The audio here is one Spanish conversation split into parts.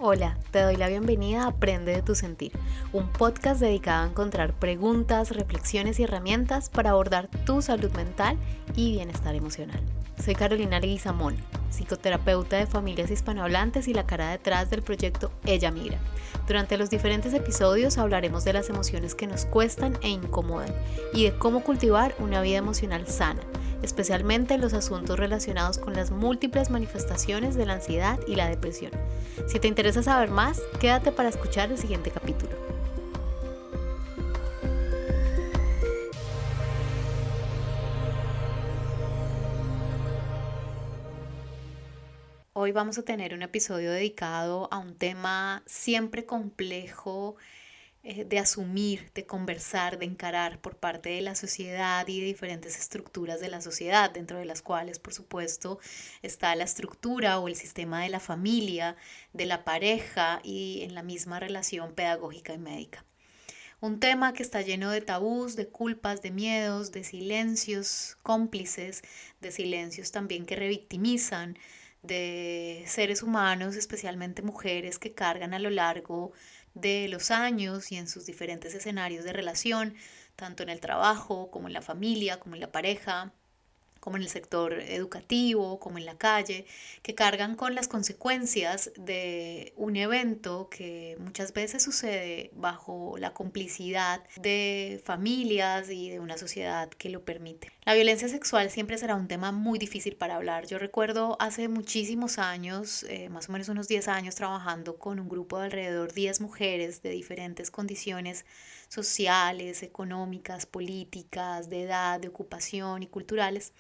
Hola, te doy la bienvenida a Aprende de tu Sentir, un podcast dedicado a encontrar preguntas, reflexiones y herramientas para abordar tu salud mental y bienestar emocional. Soy Carolina Leguizamón, psicoterapeuta de familias hispanohablantes y la cara detrás del proyecto Ella Migra. Durante los diferentes episodios hablaremos de las emociones que nos cuestan e incomodan y de cómo cultivar una vida emocional sana, especialmente en los asuntos relacionados con las múltiples manifestaciones de la ansiedad y la depresión. Si te interesa saber más, quédate para escuchar el siguiente capítulo. Hoy vamos a tener un episodio dedicado a un tema siempre complejo de asumir, de conversar, de encarar por parte de la sociedad y de diferentes estructuras de la sociedad, dentro de las cuales, por supuesto, está la estructura o el sistema de la familia, de la pareja y en la misma relación pedagógica y médica. Un tema que está lleno de tabús, de culpas, de miedos, de silencios cómplices, de silencios también que revictimizan, de seres humanos, especialmente mujeres, que cargan a lo largo de los años y en sus diferentes escenarios de relación, tanto en el trabajo como en la familia, como en la pareja, como en el sector educativo, como en la calle, que cargan con las consecuencias de un evento que muchas veces sucede bajo la complicidad de familias y de una sociedad que lo permite. La violencia sexual siempre será un tema muy difícil para hablar. Yo recuerdo hace muchísimos años, más o menos unos 10 años, trabajando con un grupo de alrededor 10 mujeres de diferentes condiciones sociales, económicas, políticas, de edad, de ocupación y culturales,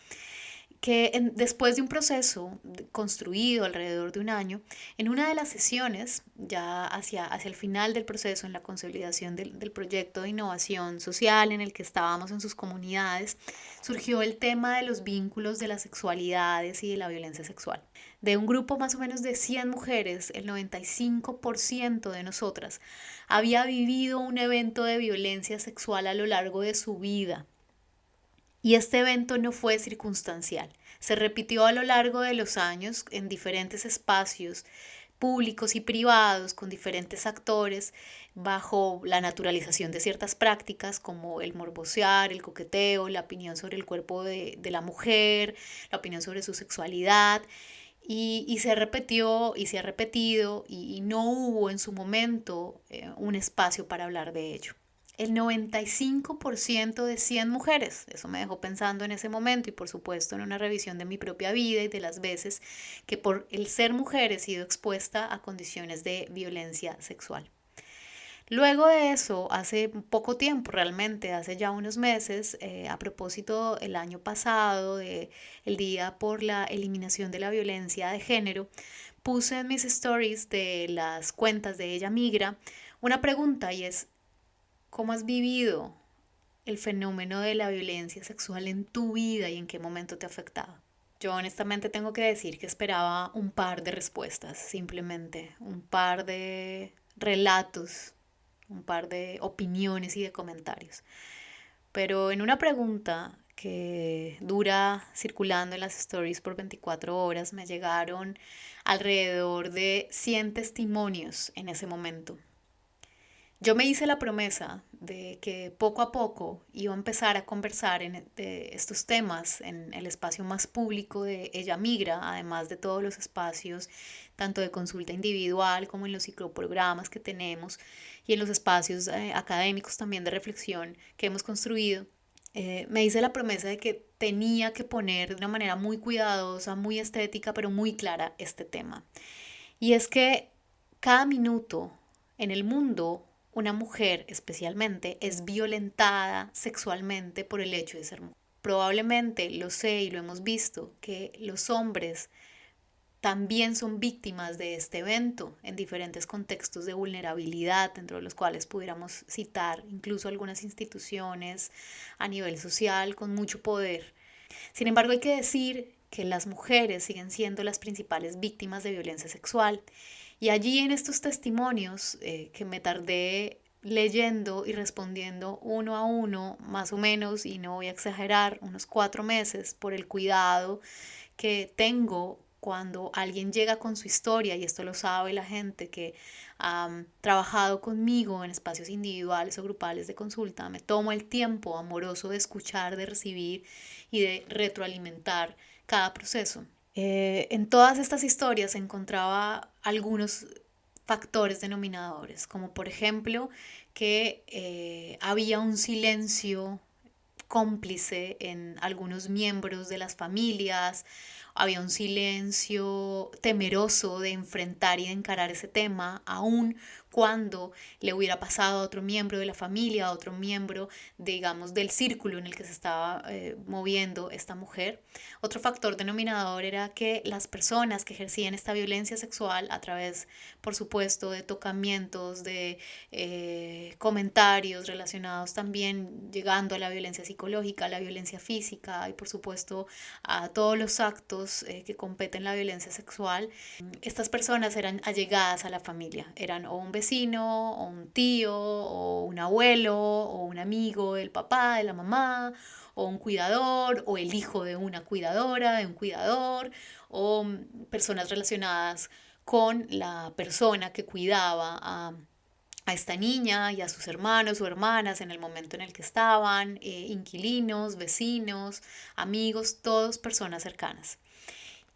que después de un proceso construido alrededor de un año, en una de las sesiones, ya hacia el final del proceso, en la consolidación del proyecto de innovación social en el que estábamos en sus comunidades, surgió el tema de los vínculos de las sexualidades y de la violencia sexual. De un grupo más o menos de 100 mujeres, el 95% de nosotras había vivido un evento de violencia sexual a lo largo de su vida. Y este evento no fue circunstancial. Se repitió a lo largo de los años en diferentes espacios públicos y privados, con diferentes actores, bajo la naturalización de ciertas prácticas como el morbosear, el coqueteo, la opinión sobre el cuerpo de la mujer, la opinión sobre su sexualidad. Y se repitió y se ha repetido y no hubo en su momento un espacio para hablar de ello. El 95% de 100 mujeres, eso me dejó pensando en ese momento y por supuesto en una revisión de mi propia vida y de las veces que por el ser mujer he sido expuesta a condiciones de violencia sexual. Luego de eso, hace poco tiempo, realmente, hace ya unos meses, a propósito el año pasado del Día por la Eliminación de la Violencia de Género, puse en mis stories de las cuentas de Ella Migra una pregunta y es: ¿cómo has vivido el fenómeno de la violencia sexual en tu vida y en qué momento te ha afectado? Yo honestamente tengo que decir que esperaba un par de respuestas, simplemente un par de relatos, un par de opiniones y de comentarios. Pero en una pregunta que dura circulando en las stories por 24 horas, me llegaron alrededor de 100 testimonios en ese momento. Yo me hice la promesa de que poco a poco iba a empezar a conversar de estos temas en el espacio más público de Ella Migra, además de todos los espacios, tanto de consulta individual como en los cicloprogramas que tenemos y en los espacios académicos también de reflexión que hemos construido. Me hice la promesa de que tenía que poner de una manera muy cuidadosa, muy estética, pero muy clara este tema. Y es que cada minuto en el mundo, una mujer especialmente es violentada sexualmente por el hecho de ser mujer. Probablemente lo sé y lo hemos visto, que los hombres también son víctimas de este evento en diferentes contextos de vulnerabilidad, dentro de los cuales pudiéramos citar incluso algunas instituciones a nivel social con mucho poder. Sin embargo, hay que decir que las mujeres siguen siendo las principales víctimas de violencia sexual. Y allí en estos testimonios que me tardé leyendo y respondiendo uno a uno, más o menos, y no voy a exagerar, unos 4 meses por el cuidado que tengo cuando alguien llega con su historia, y esto lo sabe la gente que ha trabajado conmigo en espacios individuales o grupales de consulta, me tomo el tiempo amoroso de escuchar, de recibir y de retroalimentar cada proceso. En todas estas historias encontraba algunos factores denominadores, como por ejemplo que había un silencio cómplice en algunos miembros de las familias, había un silencio temeroso de enfrentar y de encarar ese tema, aun cuando le hubiera pasado a otro miembro de la familia, a otro miembro, digamos, del círculo en el que se estaba moviendo esta mujer. Otro factor denominador era que las personas que ejercían esta violencia sexual a través, por supuesto, de tocamientos, de comentarios relacionados también llegando a la violencia psicológica, a la violencia física y por supuesto a todos los actos que competen la violencia sexual, estas personas eran allegadas a la familia, eran o un vecino, o un tío, o un abuelo, o un amigo del papá, de la mamá, o un cuidador, o el hijo de una cuidadora, de un cuidador, o personas relacionadas con la persona que cuidaba a esta niña y a sus hermanos o hermanas en el momento en el que estaban, inquilinos, vecinos, amigos, todos personas cercanas.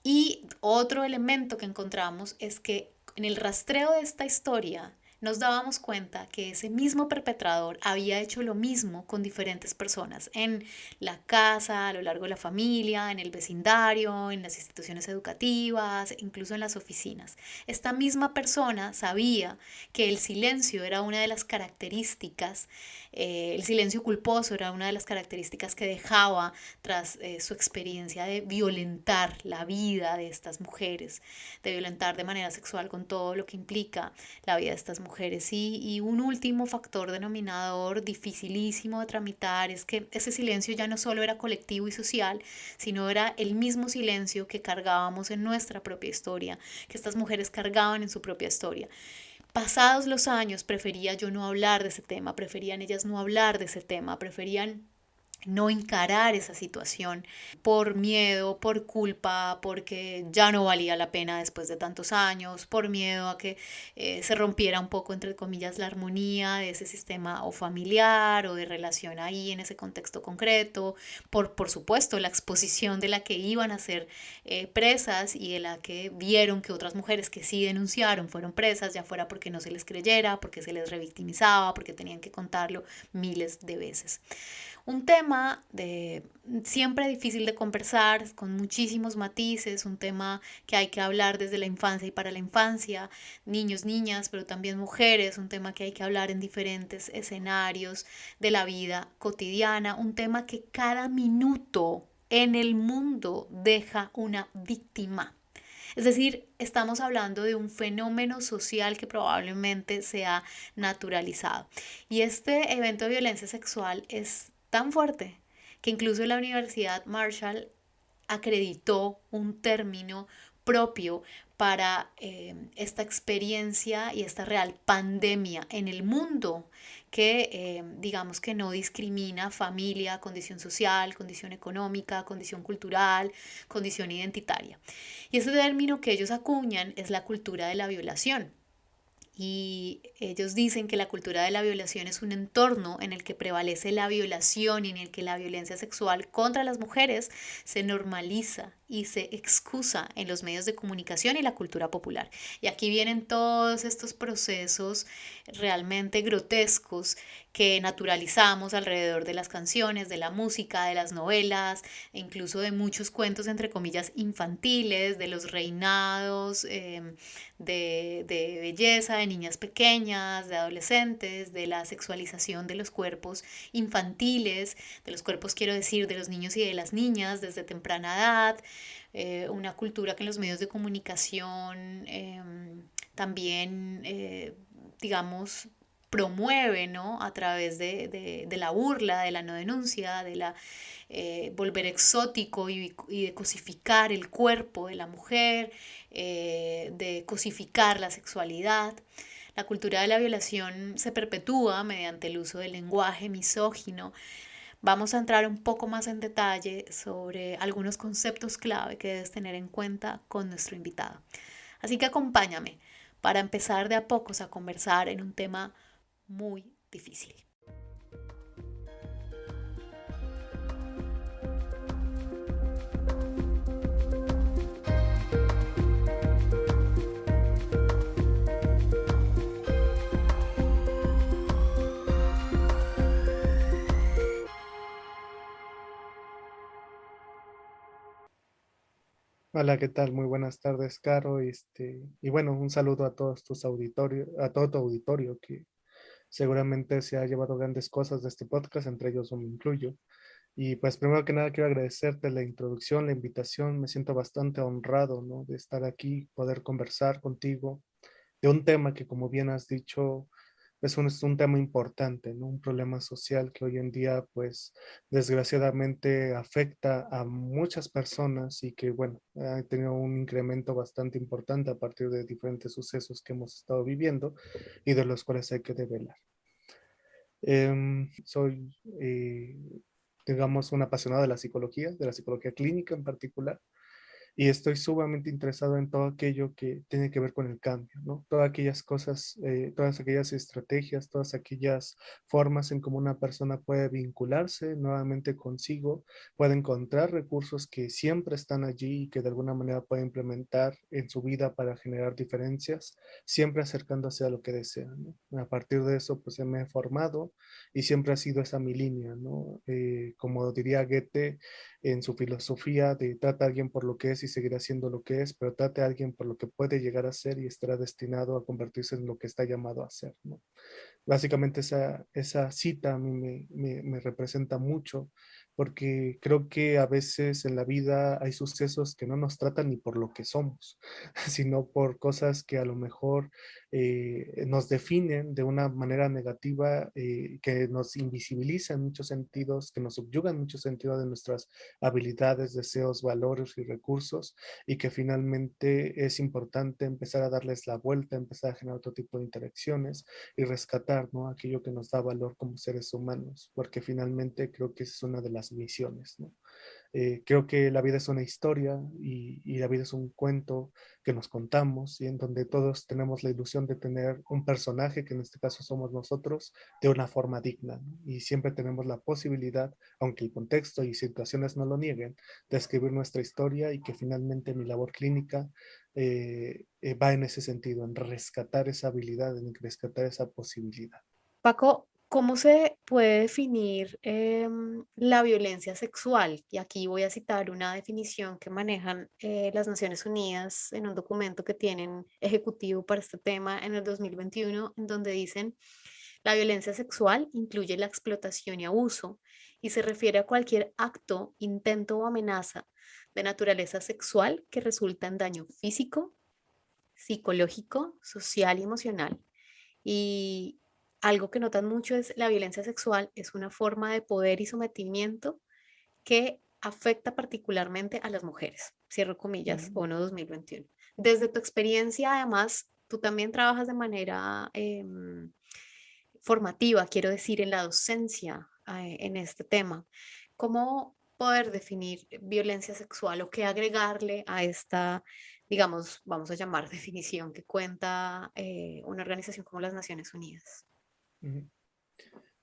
Y otro elemento que encontramos es que en el rastreo de esta historia nos dábamos cuenta que ese mismo perpetrador había hecho lo mismo con diferentes personas en la casa, a lo largo de la familia, en el vecindario, en las instituciones educativas, incluso en las oficinas. Esta misma persona sabía que el silencio era una de las características, el silencio culposo era una de las características que dejaba tras su experiencia de violentar la vida de estas mujeres, de violentar de manera sexual con todo lo que implica la vida de estas mujeres. Y un último factor denominador dificilísimo de tramitar es que ese silencio ya no solo era colectivo y social, sino era el mismo silencio que cargábamos en nuestra propia historia, que estas mujeres cargaban en su propia historia. Pasados los años prefería yo no hablar de ese tema, preferían ellas no hablar de ese tema, preferían no encarar esa situación por miedo, por culpa, porque ya no valía la pena después de tantos años, por miedo a que se rompiera un poco, entre comillas, la armonía de ese sistema o familiar o de relación ahí en ese contexto concreto, por supuesto la exposición de la que iban a ser presas y de la que vieron que otras mujeres que sí denunciaron fueron presas, ya fuera porque no se les creyera, porque se les revictimizaba, porque tenían que contarlo miles de veces. Un tema siempre difícil de conversar, con muchísimos matices, un tema que hay que hablar desde la infancia y para la infancia, niños, niñas, pero también mujeres, un tema que hay que hablar en diferentes escenarios de la vida cotidiana, un tema que cada minuto en el mundo deja una víctima. Es decir, estamos hablando de un fenómeno social que probablemente se ha naturalizado. Y este evento de violencia sexual es tan fuerte que incluso la Universidad Marshall acreditó un término propio para esta experiencia y esta real pandemia en el mundo que digamos que no discrimina familia, condición social, condición económica, condición cultural, condición identitaria. Y ese término que ellos acuñan es la cultura de la violación. Y ellos dicen que la cultura de la violación es un entorno en el que prevalece la violación y en el que la violencia sexual contra las mujeres se normaliza y se excusa en los medios de comunicación y la cultura popular. Y aquí vienen todos estos procesos realmente grotescos que naturalizamos alrededor de las canciones, de la música, de las novelas, e incluso de muchos cuentos, entre comillas, infantiles, de los reinados, de belleza, de niñas pequeñas, de adolescentes, de la sexualización de los cuerpos infantiles, de los cuerpos, quiero decir, de los niños y de las niñas desde temprana edad, una cultura que en los medios de comunicación también, digamos, promueve, ¿no? A través de la burla, de la no denuncia, de la volver exótico y de cosificar el cuerpo de la mujer, de cosificar la sexualidad. La cultura de la violación se perpetúa mediante el uso del lenguaje misógino Vamos a entrar un poco más en detalle sobre algunos conceptos clave que debes tener en cuenta con nuestro invitado. Así que acompáñame para empezar de a pocos a conversar en un tema muy difícil. Hola, ¿qué tal? Muy buenas tardes, Caro. Y bueno, un saludo a todos tus auditorios, a todo tu auditorio que seguramente se ha llevado grandes cosas de este podcast, entre ellos yo me incluyo. Y pues primero que nada quiero agradecerte la introducción, la invitación. Me siento bastante honrado, ¿no? De estar aquí, poder conversar contigo de un tema que, como bien has dicho, es un tema importante, ¿no? Un problema social que hoy en día, pues, desgraciadamente afecta a muchas personas y que, bueno, ha tenido un incremento bastante importante a partir de diferentes sucesos que hemos estado viviendo y de los cuales hay que develar. Soy, digamos, un apasionado de la psicología clínica en particular, y estoy sumamente interesado en todo aquello que tiene que ver con el cambio, ¿no? Todas aquellas cosas, todas aquellas estrategias, todas aquellas formas en cómo una persona puede vincularse nuevamente consigo, puede encontrar recursos que siempre están allí y que de alguna manera puede implementar en su vida para generar diferencias, siempre acercándose a lo que desea, ¿no? A partir de eso, pues me he formado y siempre ha sido esa mi línea, ¿no? Como diría Goethe, en su filosofía de trata a alguien por lo que es y seguirá siendo lo que es, pero trate a alguien por lo que puede llegar a ser y estará destinado a convertirse en lo que está llamado a ser, ¿no? Básicamente esa cita a mí me representa mucho porque creo que a veces en la vida hay sucesos que no nos tratan ni por lo que somos, sino por cosas que a lo mejor nos definen de una manera negativa, que nos invisibiliza en muchos sentidos, que nos subyugan en muchos sentidos de nuestras habilidades, deseos, valores y recursos, y que finalmente es importante empezar a darles la vuelta, empezar a generar otro tipo de interacciones y rescatar, ¿no? Aquello que nos da valor como seres humanos, porque finalmente creo que esa es una de las misiones, ¿no? Creo que la vida es una historia y la vida es un cuento que nos contamos y en donde todos tenemos la ilusión de tener un personaje, que en este caso somos nosotros, de una forma digna, ¿no? Y siempre tenemos la posibilidad, aunque el contexto y situaciones no lo nieguen, de escribir nuestra historia y que finalmente mi labor clínica va en ese sentido, en rescatar esa habilidad, en rescatar esa posibilidad. Paco, ¿cómo se puede definir la violencia sexual? Y aquí voy a citar una definición que manejan las Naciones Unidas en un documento que tienen ejecutivo para este tema en el 2021, en donde dicen, la violencia sexual incluye la explotación y abuso y se refiere a cualquier acto, intento o amenaza de naturaleza sexual que resulta en daño físico, psicológico, social y emocional. Y algo que notan mucho es la violencia sexual es una forma de poder y sometimiento que afecta particularmente a las mujeres. Cierro comillas, Mm. ONU 2021. Desde tu experiencia, además, tú también trabajas de manera formativa, quiero decir, en la docencia en este tema. ¿Cómo poder definir violencia sexual o qué agregarle a esta, digamos, vamos a llamar definición que cuenta una organización como las Naciones Unidas? Ujú.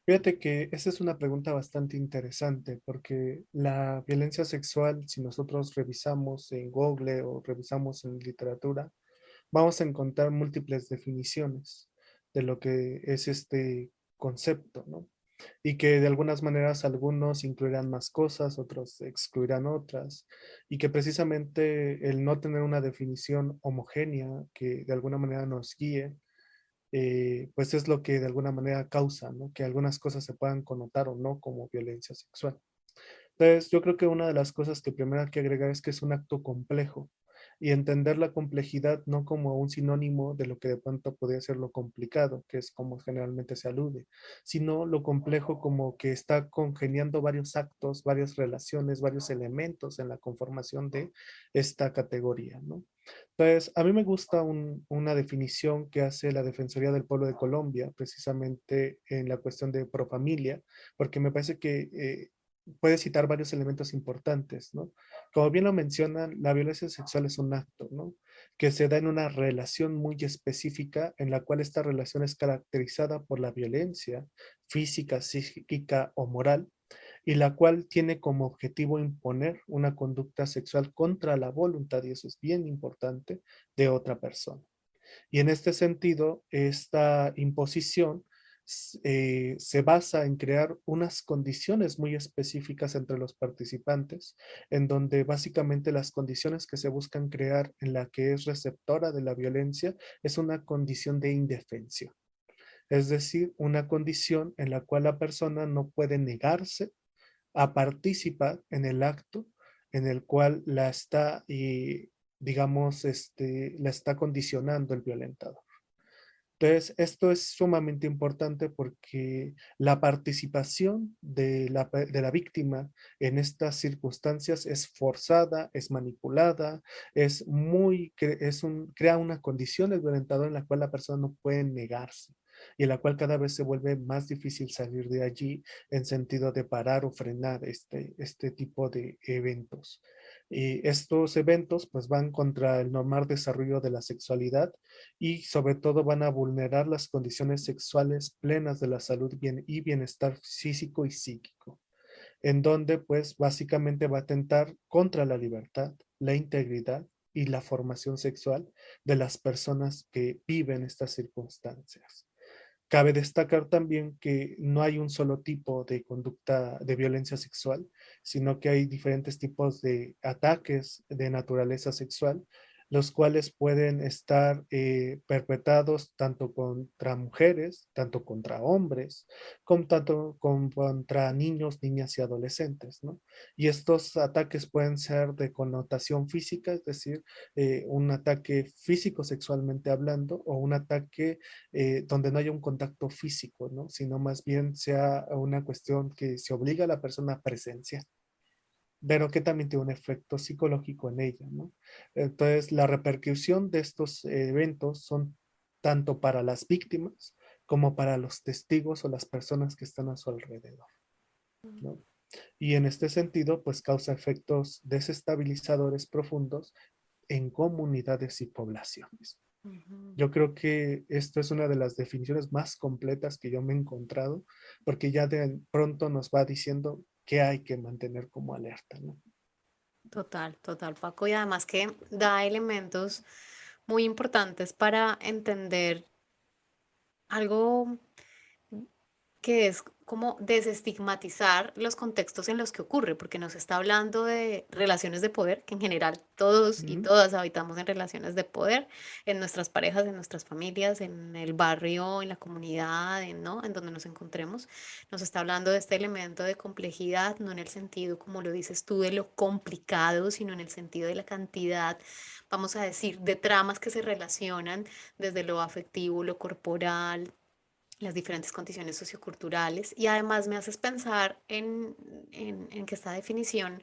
Fíjate que esa es una pregunta bastante interesante porque la violencia sexual, si nosotros revisamos en Google o revisamos en literatura, vamos a encontrar múltiples definiciones de lo que es este concepto, ¿no? Y que de algunas maneras algunos incluirán más cosas, otros excluirán otras, y que precisamente el no tener una definición homogénea que de alguna manera nos guíe, pues es lo que de alguna manera causa, ¿no? Que algunas cosas se puedan connotar o no como violencia sexual. Entonces, yo creo que una de las cosas que primero hay que agregar es que es un acto complejo y entender la complejidad no como un sinónimo de lo que de pronto podría ser lo complicado, que es como generalmente se alude, sino lo complejo como que está congeniando varios actos, varias relaciones, varios elementos en la conformación de esta categoría, ¿no? Entonces, a mí me gusta una definición que hace la Defensoría del Pueblo de Colombia, precisamente en la cuestión de profamilia, porque me parece que puede citar varios elementos importantes, ¿no? Como bien lo mencionan, la violencia sexual es un acto, ¿no? Que se da en una relación muy específica, en la cual esta relación es caracterizada por la violencia física, psíquica o moral, y la cual tiene como objetivo imponer una conducta sexual contra la voluntad, y eso es bien importante, de otra persona. Y en este sentido, esta imposición se basa en crear unas condiciones muy específicas entre los participantes, en donde básicamente las condiciones que se buscan crear en la que es receptora de la violencia es una condición de indefensión. Es decir, una condición en la cual la persona no puede negarse a participar en el acto en el cual la está, y digamos, la está condicionando el violentador. Entonces, esto es sumamente importante porque la participación de la víctima en estas circunstancias es forzada, es manipulada, crea una condición del violentador en la cual la persona no puede negarse y en la cual cada vez se vuelve más difícil salir de allí en sentido de parar o frenar este tipo de eventos. Y estos eventos pues van contra el normal desarrollo de la sexualidad y sobre todo van a vulnerar las condiciones sexuales plenas de la salud y bienestar físico y psíquico, en donde pues básicamente va a atentar contra la libertad, la integridad y la formación sexual de las personas que viven estas circunstancias. Cabe destacar también que no hay un solo tipo de conducta de violencia sexual, sino que hay diferentes tipos de ataques de naturaleza sexual, los cuales pueden estar perpetrados tanto contra mujeres, tanto contra hombres, como tanto contra niños, niñas y adolescentes, ¿no? Y estos ataques pueden ser de connotación física, es decir, un ataque físico sexualmente hablando, o un ataque donde no haya un contacto físico, ¿no? Sino más bien sea una cuestión que se obliga a la persona a presencia, pero que también tiene un efecto psicológico en ella, ¿no? Entonces, la repercusión de estos eventos son tanto para las víctimas como para los testigos o las personas que están a su alrededor, ¿no? Y en este sentido, pues causa efectos desestabilizadores profundos en comunidades y poblaciones. Ujú. Yo creo que esto es una de las definiciones más completas que yo me he encontrado, porque ya de pronto nos va diciendo qué hay que mantener como alerta, ¿no? Total, total, Paco. Y además que da elementos muy importantes para entender algo que es como desestigmatizar los contextos en los que ocurre, porque nos está hablando de relaciones de poder, que en general todos y Ujú. todas habitamos en relaciones de poder, en nuestras parejas, en nuestras familias, en el barrio, en la comunidad, ¿no? En donde nos encontremos. Nos está hablando de este elemento de complejidad, no en el sentido, como lo dices tú, de lo complicado, sino en el sentido de la cantidad, vamos a decir, de tramas que se relacionan desde lo afectivo, lo corporal, las diferentes condiciones socioculturales, y además me haces pensar en que esta definición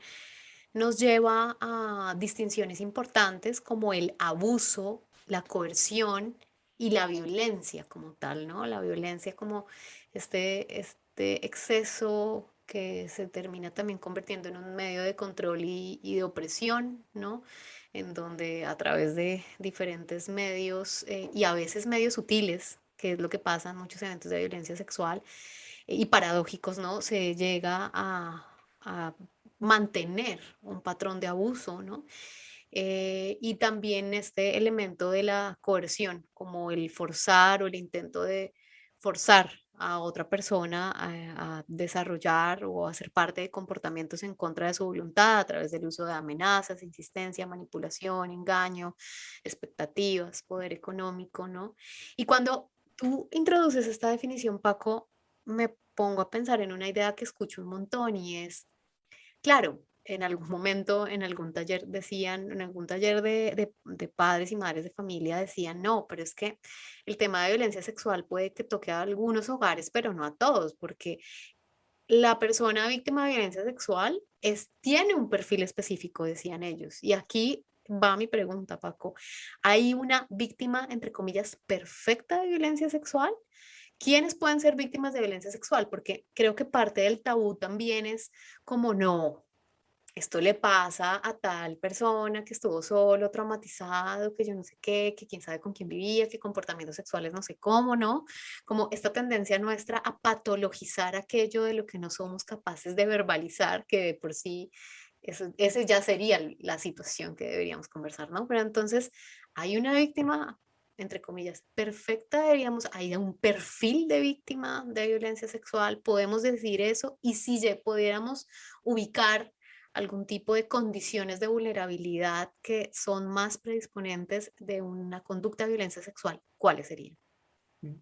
nos lleva a distinciones importantes como el abuso, la coerción y la violencia como tal, ¿no? La violencia como este exceso que se termina también convirtiendo en un medio de control y de opresión, ¿no? En donde a través de diferentes medios y a veces medios sutiles, que es lo que pasa en muchos eventos de violencia sexual y paradójicos, ¿no? Se llega a mantener un patrón de abuso, ¿no? Y también este elemento de la coerción, como el forzar o el intento de forzar a otra persona a desarrollar o a ser parte de comportamientos en contra de su voluntad a través del uso de amenazas, insistencia, manipulación, engaño, expectativas, poder económico, ¿no? Y cuando tú introduces esta definición, Paco, me pongo a pensar en una idea que escucho un montón y es, claro. en algún momento, en algún taller decían, en algún taller de padres y madres de familia decían, no, pero es que el tema de violencia sexual puede que toque a algunos hogares, pero no a todos, porque la persona víctima de violencia sexual tiene un perfil específico, decían ellos. Y aquí va mi pregunta, Paco. ¿Hay una víctima, entre comillas, perfecta de violencia sexual? ¿Quiénes pueden ser víctimas de violencia sexual? Porque creo que parte del tabú también es como no, esto le pasa a tal persona que estuvo solo, traumatizado, que yo no sé qué, que quién sabe con quién vivía, que comportamientos sexuales no sé cómo, ¿no? Como esta tendencia nuestra a patologizar aquello de lo que no somos capaces de verbalizar, que de por sí ese ya sería la situación que deberíamos conversar, ¿no? Pero entonces hay una víctima, entre comillas, perfecta, deberíamos, hay un perfil de víctima de violencia sexual, podemos decir eso, y si ya pudiéramos ubicar algún tipo de condiciones de vulnerabilidad que son más predisponentes de una conducta de violencia sexual, ¿cuáles serían? Mm.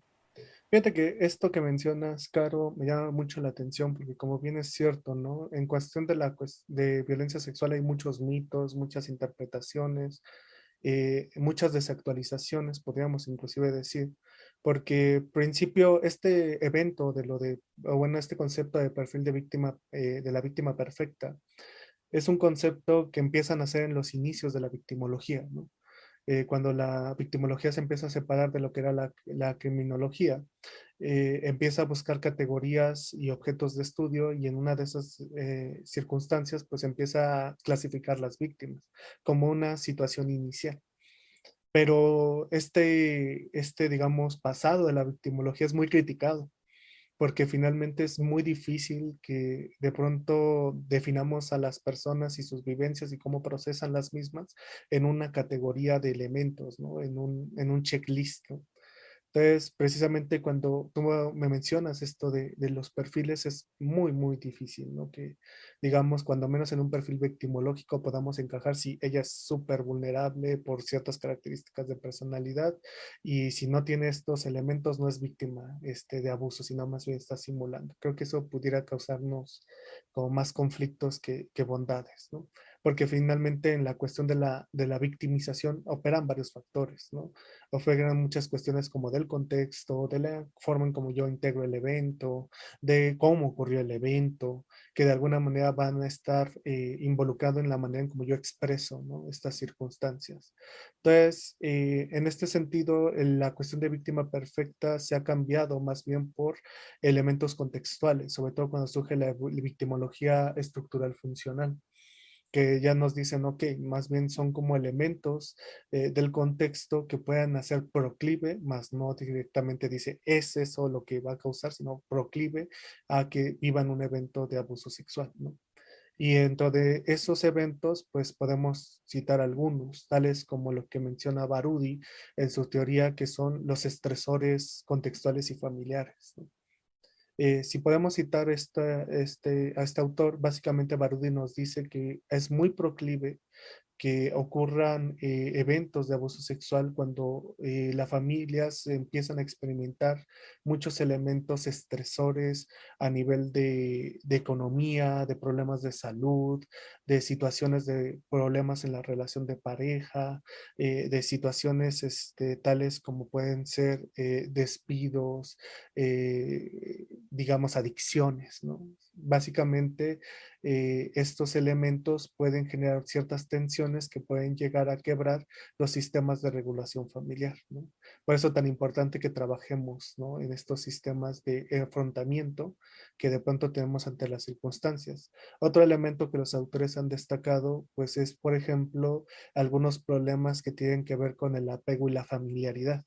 Fíjate que esto que mencionas, Caro, me llama mucho la atención porque como bien es cierto, ¿no? En cuestión de de violencia sexual hay muchos mitos, muchas interpretaciones, muchas desactualizaciones, podríamos inclusive decir, porque en principio este evento o bueno, este concepto de perfil de víctima, de la víctima perfecta, es un concepto que empiezan a hacer en los inicios de la victimología, ¿no? Cuando la victimología se empieza a separar de lo que era la criminología, empieza a buscar categorías y objetos de estudio y en una de esas circunstancias pues empieza a clasificar las víctimas como una situación inicial. Pero digamos, pasado de la victimología es muy criticado porque finalmente es muy difícil que de pronto definamos a las personas y sus vivencias y cómo procesan las mismas en una categoría de elementos, ¿no? En un checklist, ¿no? Entonces, precisamente cuando tú me mencionas esto de los perfiles, es muy, muy difícil, ¿no? Que, digamos, cuando menos en un perfil victimológico podamos encajar si ella es súper vulnerable por ciertas características de personalidad y si no tiene estos elementos no es víctima de abuso, sino más bien está simulando. Creo que eso pudiera causarnos como más conflictos que bondades, ¿no? Porque finalmente en la cuestión de la victimización operan varios factores, ¿no? Operan muchas cuestiones como del contexto, de la forma en cómo yo integro el evento, de cómo ocurrió el evento, que de alguna manera van a estar involucrados en la manera en cómo yo expreso, ¿no? Estas circunstancias. Entonces, en este sentido, la cuestión de víctima perfecta se ha cambiado más bien por elementos contextuales, sobre todo cuando surge la victimología estructural funcional que ya nos dicen, ok, más bien son como elementos del contexto que puedan hacer proclive, más no directamente dice es eso lo que va a causar, sino proclive a que vivan un evento de abuso sexual, ¿no? Y dentro de esos eventos, pues podemos citar algunos, tales como lo que menciona Barudi en su teoría, que son los estresores contextuales y familiares, ¿no? Si podemos citar a este autor, básicamente Barudi nos dice que es muy proclive que ocurran eventos de abuso sexual cuando las familias empiezan a experimentar muchos elementos estresores a nivel de economía, de problemas de salud, de situaciones de problemas en la relación de pareja, de situaciones tales como pueden ser despidos, digamos adicciones, ¿no? Básicamente, estos elementos pueden generar ciertas tensiones que pueden llegar a quebrar los sistemas de regulación familiar, ¿no? Por eso tan importante que trabajemos, ¿no? En estos sistemas de afrontamiento que de pronto tenemos ante las circunstancias. Otro elemento que los autores han destacado, pues es, por ejemplo, algunos problemas que tienen que ver con el apego y la familiaridad.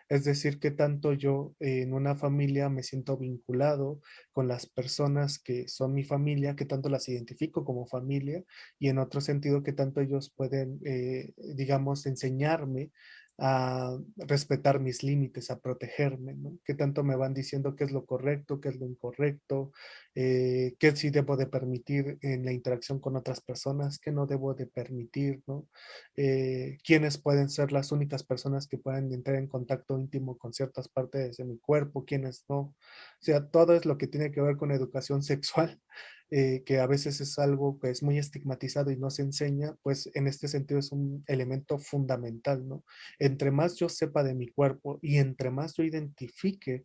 Es decir, que tanto yo en una familia me siento vinculado con las personas que son mi familia, que tanto las identifico como familia, y en otro sentido, que tanto ellos pueden, digamos, enseñarme a respetar mis límites, a protegerme, ¿no? Que tanto me van diciendo qué es lo correcto, qué es lo incorrecto, qué sí debo de permitir en la interacción con otras personas, qué no debo de permitir, ¿no? Quiénes pueden ser las únicas personas que pueden entrar en contacto íntimo con ciertas partes de mi cuerpo, quiénes no. O sea, todo es lo que tiene que ver con educación sexual. que a veces es algo que es muy estigmatizado y no se enseña, pues en este sentido es un elemento fundamental, ¿no? Entre más yo sepa de mi cuerpo y entre más yo identifique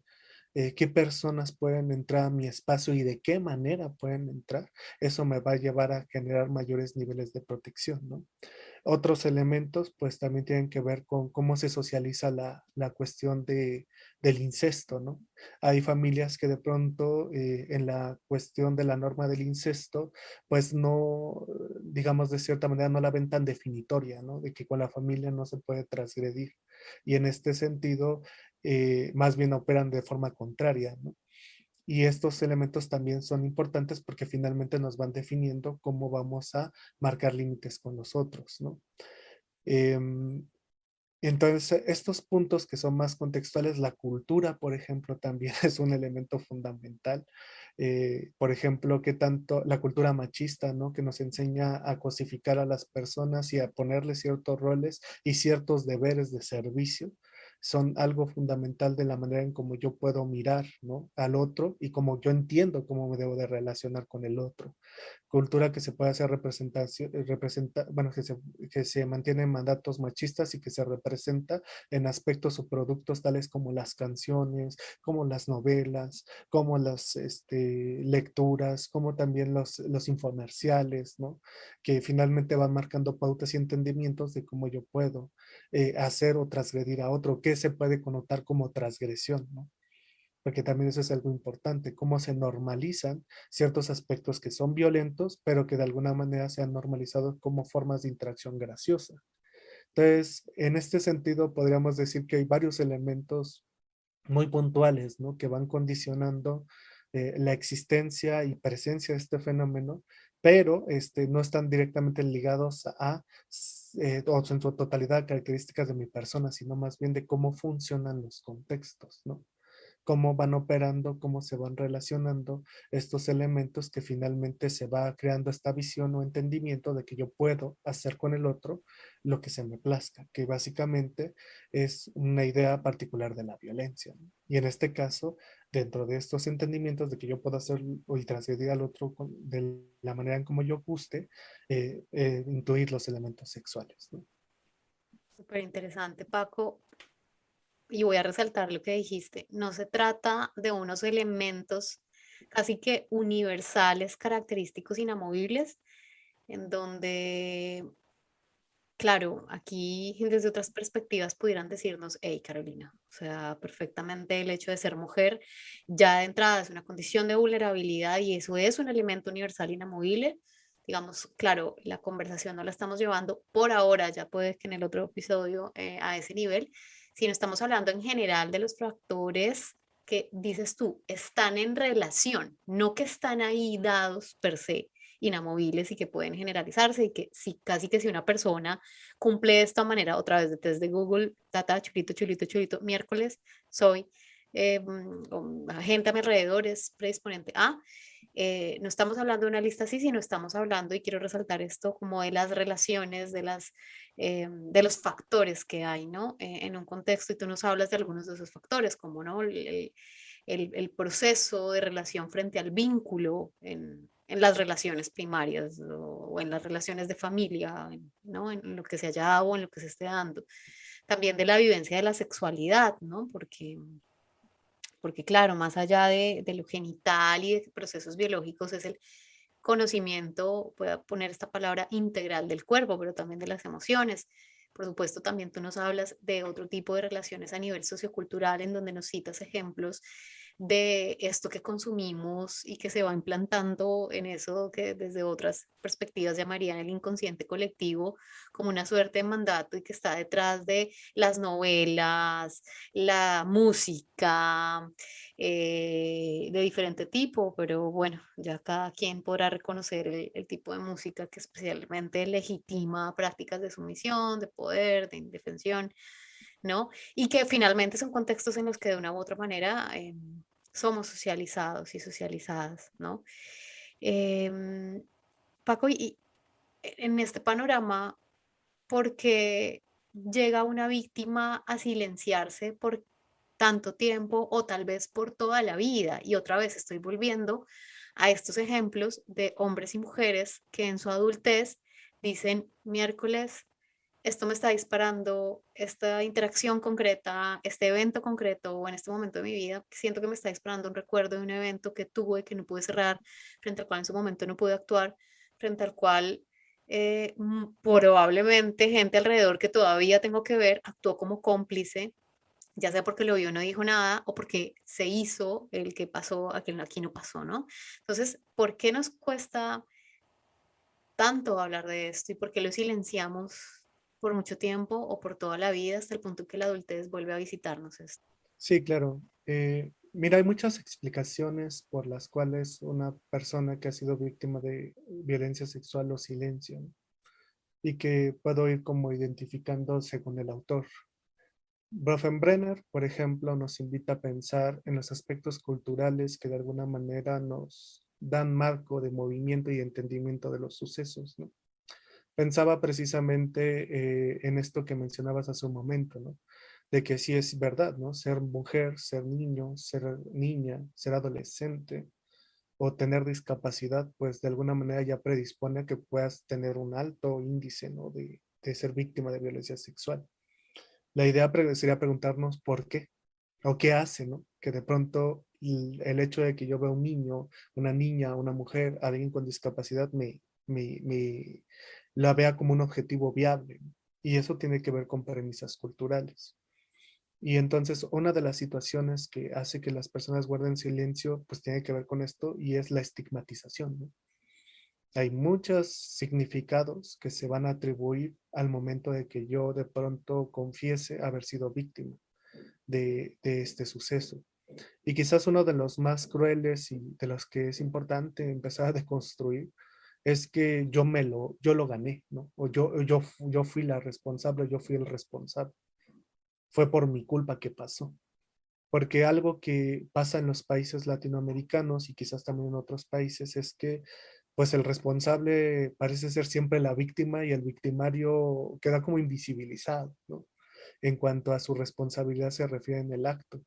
qué personas pueden entrar a mi espacio y de qué manera pueden entrar, eso me va a llevar a generar mayores niveles de protección, ¿no? Otros elementos, pues también tienen que ver con cómo se socializa la cuestión del incesto, ¿no? Hay familias que de pronto en la cuestión de la norma del incesto, pues no, digamos de cierta manera, no la ven tan definitoria, ¿no? De que con la familia no se puede transgredir. Y en este sentido, más bien operan de forma contraria, ¿no? Y estos elementos también son importantes porque finalmente nos van definiendo cómo vamos a marcar límites con los otros, ¿no? Em, entonces, estos puntos que son más contextuales, la cultura, por ejemplo, también es un elemento fundamental. Por ejemplo, que tanto la cultura machista, ¿no? Que nos enseña a cosificar a las personas y a ponerles ciertos roles y ciertos deberes de servicio, son algo fundamental de la manera en cómo yo puedo mirar, ¿no? Al otro y cómo yo entiendo cómo me debo de relacionar con el otro. Cultura que se puede hacer representación, bueno, que se mantiene en mandatos machistas y que se representa en aspectos o productos tales como las canciones, como las novelas, como las lecturas, como también los infomerciales, ¿no? Que finalmente van marcando pautas y entendimientos de cómo yo puedo hacer o transgredir a otro, qué se puede connotar como transgresión, ¿no? Porque también eso es algo importante, cómo se normalizan ciertos aspectos que son violentos, pero que de alguna manera se han normalizado como formas de interacción graciosa. Entonces, en este sentido, podríamos decir que hay varios elementos muy puntuales, ¿no? Que van condicionando la existencia y presencia de este fenómeno, pero no están directamente ligados a, o en su totalidad, características de mi persona, sino más bien de cómo funcionan los contextos, ¿no? Cómo van operando, cómo se van relacionando estos elementos que finalmente se va creando esta visión o entendimiento de que yo puedo hacer con el otro lo que se me plazca, que básicamente es una idea particular de la violencia, ¿no? Y en este caso, dentro de estos entendimientos de que yo puedo hacer y transgredir al otro de la manera en como yo guste, incluir los elementos sexuales, ¿no? Súper interesante, Paco. Y voy a resaltar lo que dijiste. No se trata de unos elementos casi que universales, característicos, inamovibles, en donde, claro, aquí desde otras perspectivas pudieran decirnos, hey Carolina, o sea, perfectamente el hecho de ser mujer ya de entrada es una condición de vulnerabilidad y eso es un elemento universal inamovible. Digamos, claro, la conversación no la estamos llevando por ahora, ya puede que en el otro episodio a ese nivel, sino estamos hablando en general de los factores que dices tú, están en relación, no que están ahí dados per se, inamovibles y que pueden generalizarse y que si casi que si una persona cumple de esta manera, otra vez desde Google, tata, chulito, chulito, chulito, miércoles, soy gente a mi alrededor es predisponente a. No estamos hablando de una lista así, sino estamos hablando, y quiero resaltar esto, como de las relaciones, de los factores que hay, ¿no? En un contexto, y tú nos hablas de algunos de esos factores, como, ¿no? El proceso de relación frente al vínculo en las relaciones primarias o en las relaciones de familia, ¿no? En lo que se haya dado o en lo que se esté dando. También de la vivencia de la sexualidad, ¿no? Porque claro, más allá de lo genital y de procesos biológicos, es el conocimiento, voy a poner esta palabra integral del cuerpo, pero también de las emociones. Por supuesto, también tú nos hablas de otro tipo de relaciones a nivel sociocultural, en donde nos citas ejemplos de esto que consumimos y que se va implantando en eso que desde otras perspectivas llamarían el inconsciente colectivo como una suerte de mandato y que está detrás de las novelas, la música, de diferente tipo, pero bueno, ya cada quien podrá reconocer el tipo de música que especialmente legitima prácticas de sumisión, de poder, de indefensión, ¿no? Y que finalmente son contextos en los que de una u otra manera somos socializados y socializadas, ¿no? Em, Paco, y en este panorama, porque llega una víctima a silenciarse por tanto tiempo o tal vez por toda la vida. Y otra vez estoy volviendo a estos ejemplos de hombres y mujeres que en su adultez dicen, miércoles, esto me está disparando, esta interacción concreta, este evento concreto o en este momento de mi vida, siento que me está disparando un recuerdo de un evento que tuve, que no pude cerrar, frente al cual en su momento no pude actuar, frente al cual probablemente gente alrededor que todavía tengo que ver actuó como cómplice, ya sea porque lo vio y no dijo nada o porque se hizo el que pasó, aquí no pasó, ¿no? Entonces, ¿por qué nos cuesta tanto hablar de esto y por qué lo silenciamos por mucho tiempo o por toda la vida hasta el punto que la adultez vuelve a visitarnos esto? Sí, claro. Mira, hay muchas explicaciones por las cuales una persona que ha sido víctima de violencia sexual lo silencia, ¿no? Y que puedo ir como identificando según el autor. Brenner, por ejemplo, nos invita a pensar en los aspectos culturales que de alguna manera nos dan marco de movimiento y entendimiento de los sucesos, ¿no? Pensaba precisamente en esto que mencionabas hace un momento, ¿no? De que sí es verdad, ¿no? Ser mujer, ser niño, ser niña, ser adolescente o tener discapacidad, pues de alguna manera ya predispone a que puedas tener un alto índice, ¿no? De ser víctima de violencia sexual. La idea sería preguntarnos por qué o qué hace, ¿no? Que de pronto el hecho de que yo vea un niño, una niña, una mujer, alguien con discapacidad, me la vea como un objetivo viable. Y eso tiene que ver con premisas culturales. Y entonces una de las situaciones que hace que las personas guarden silencio, pues tiene que ver con esto y es la estigmatización, ¿no? Hay muchos significados que se van a atribuir al momento de que yo de pronto confiese haber sido víctima de este suceso. Y quizás uno de los más crueles y de los que es importante empezar a deconstruir es que yo lo gané, ¿no? O yo fui la responsable, yo fui el responsable. Fue por mi culpa que pasó. Porque algo que pasa en los países latinoamericanos y quizás también en otros países es que pues el responsable parece ser siempre la víctima y el victimario queda como invisibilizado, ¿no? En cuanto a su responsabilidad se refiere en el acto.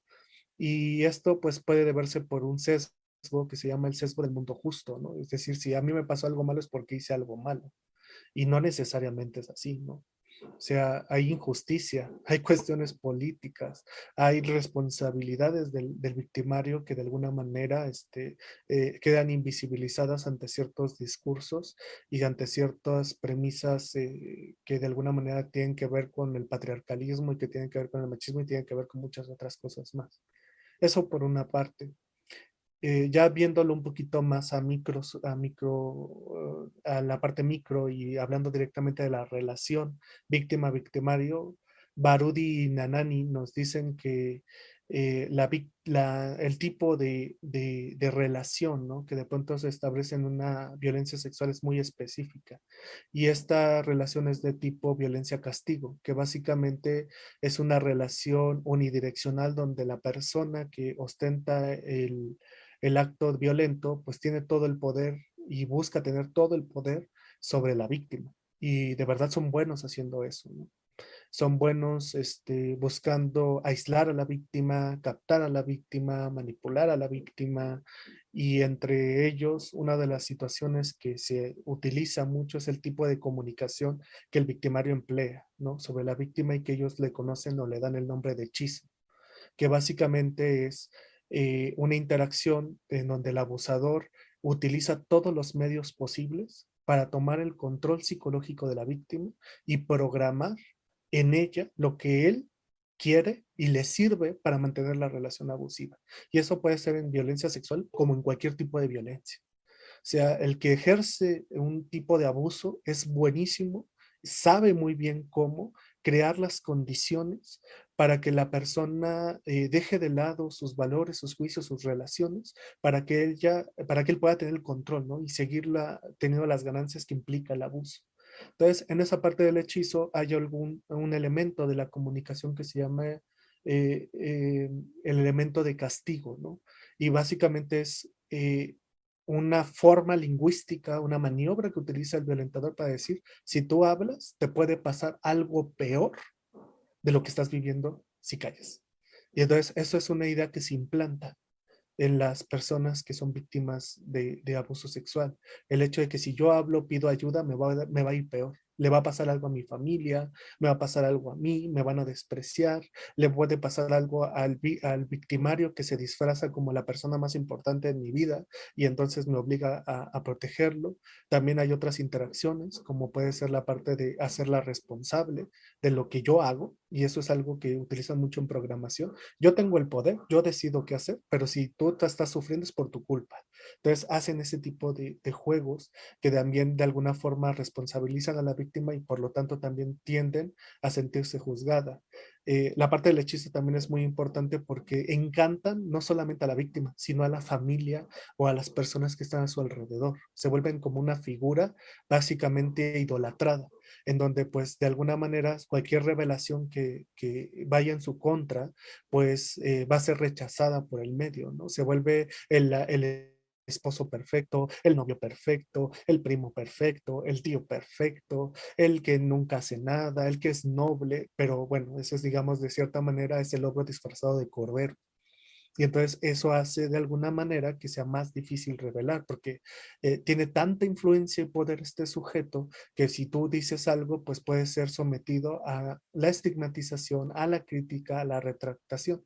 Y esto pues puede deberse por un sesgo que se llama el sesgo del mundo justo, ¿no? Es decir, si a mí me pasó algo malo es porque hice algo malo. Y no necesariamente es así, ¿no? O sea, hay injusticia, hay cuestiones políticas, hay responsabilidades del victimario que de alguna manera quedan invisibilizadas ante ciertos discursos y ante ciertas premisas que de alguna manera tienen que ver con el patriarcalismo y que tienen que ver con el machismo y tienen que ver con muchas otras cosas más. Eso por una parte. Ya viéndolo un poquito más a la parte micro y hablando directamente de la relación víctima-victimario, Barudi y Nanani nos dicen que el tipo de relación, ¿no? Que de pronto se establece en una violencia sexual es muy específica. Y esta relación es de tipo violencia-castigo, que básicamente es una relación unidireccional donde la persona que ostenta el acto violento, pues tiene todo el poder y busca tener todo el poder sobre la víctima. Y de verdad son buenos haciendo eso, ¿no? Son buenos buscando aislar a la víctima, captar a la víctima, manipular a la víctima. Y entre ellos, una de las situaciones que se utiliza mucho es el tipo de comunicación que el victimario emplea, ¿no? Sobre la víctima y que ellos le conocen o le dan el nombre de hechizo, que básicamente es una interacción en donde el abusador utiliza todos los medios posibles para tomar el control psicológico de la víctima y programar en ella lo que él quiere y le sirve para mantener la relación abusiva. Y eso puede ser en violencia sexual como en cualquier tipo de violencia. O sea, el que ejerce un tipo de abuso es buenísimo, sabe muy bien cómo crear las condiciones para que la persona deje de lado sus valores, sus juicios, sus relaciones, para que él pueda tener el control, ¿no? Y seguirla teniendo las ganancias que implica el abuso. Entonces, en esa parte del hechizo hay un elemento de la comunicación que se llama el elemento de castigo, ¿no? Y básicamente es una forma lingüística, una maniobra que utiliza el violentador para decir, si tú hablas, te puede pasar algo peor de lo que estás viviendo si callas. Y entonces eso es una idea que se implanta. en las personas que son víctimas de abuso sexual. El hecho de que si yo hablo, pido ayuda, me va a ir peor. Le va a pasar algo a mi familia, me va a pasar algo a mí, me van a despreciar, le puede pasar algo al victimario que se disfraza como la persona más importante en mi vida y entonces me obliga a protegerlo. También hay otras interacciones, como puede ser la parte de hacerla responsable de lo que yo hago, y eso es algo que utilizan mucho en programación. Yo tengo el poder, yo decido qué hacer, pero si tú te estás sufriendo es por tu culpa. Entonces hacen ese tipo de juegos que también de alguna forma responsabilizan a la víctima y por lo tanto también tienden a sentirse juzgada. La parte del hechizo también es muy importante porque encantan no solamente a la víctima, sino a la familia o a las personas que están a su alrededor. Se vuelven como una figura básicamente idolatrada, en donde pues de alguna manera cualquier revelación que vaya en su contra, pues va a ser rechazada por el medio, ¿no? Se vuelve el esposo perfecto, el novio perfecto, el primo perfecto, el tío perfecto, el que nunca hace nada, el que es noble, pero bueno, eso es, digamos, de cierta manera, es el lobo disfrazado de cordero. Y entonces eso hace de alguna manera que sea más difícil revelar, porque tiene tanta influencia y poder este sujeto que si tú dices algo, pues puede ser sometido a la estigmatización, a la crítica, a la retractación.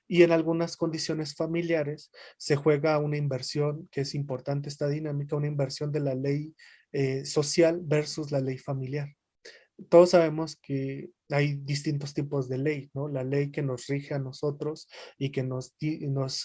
Y en algunas condiciones familiares se juega una inversión, que es importante esta dinámica, una inversión de la ley social versus la ley familiar. Todos sabemos que hay distintos tipos de ley, ¿no? La ley que nos rige a nosotros y que nos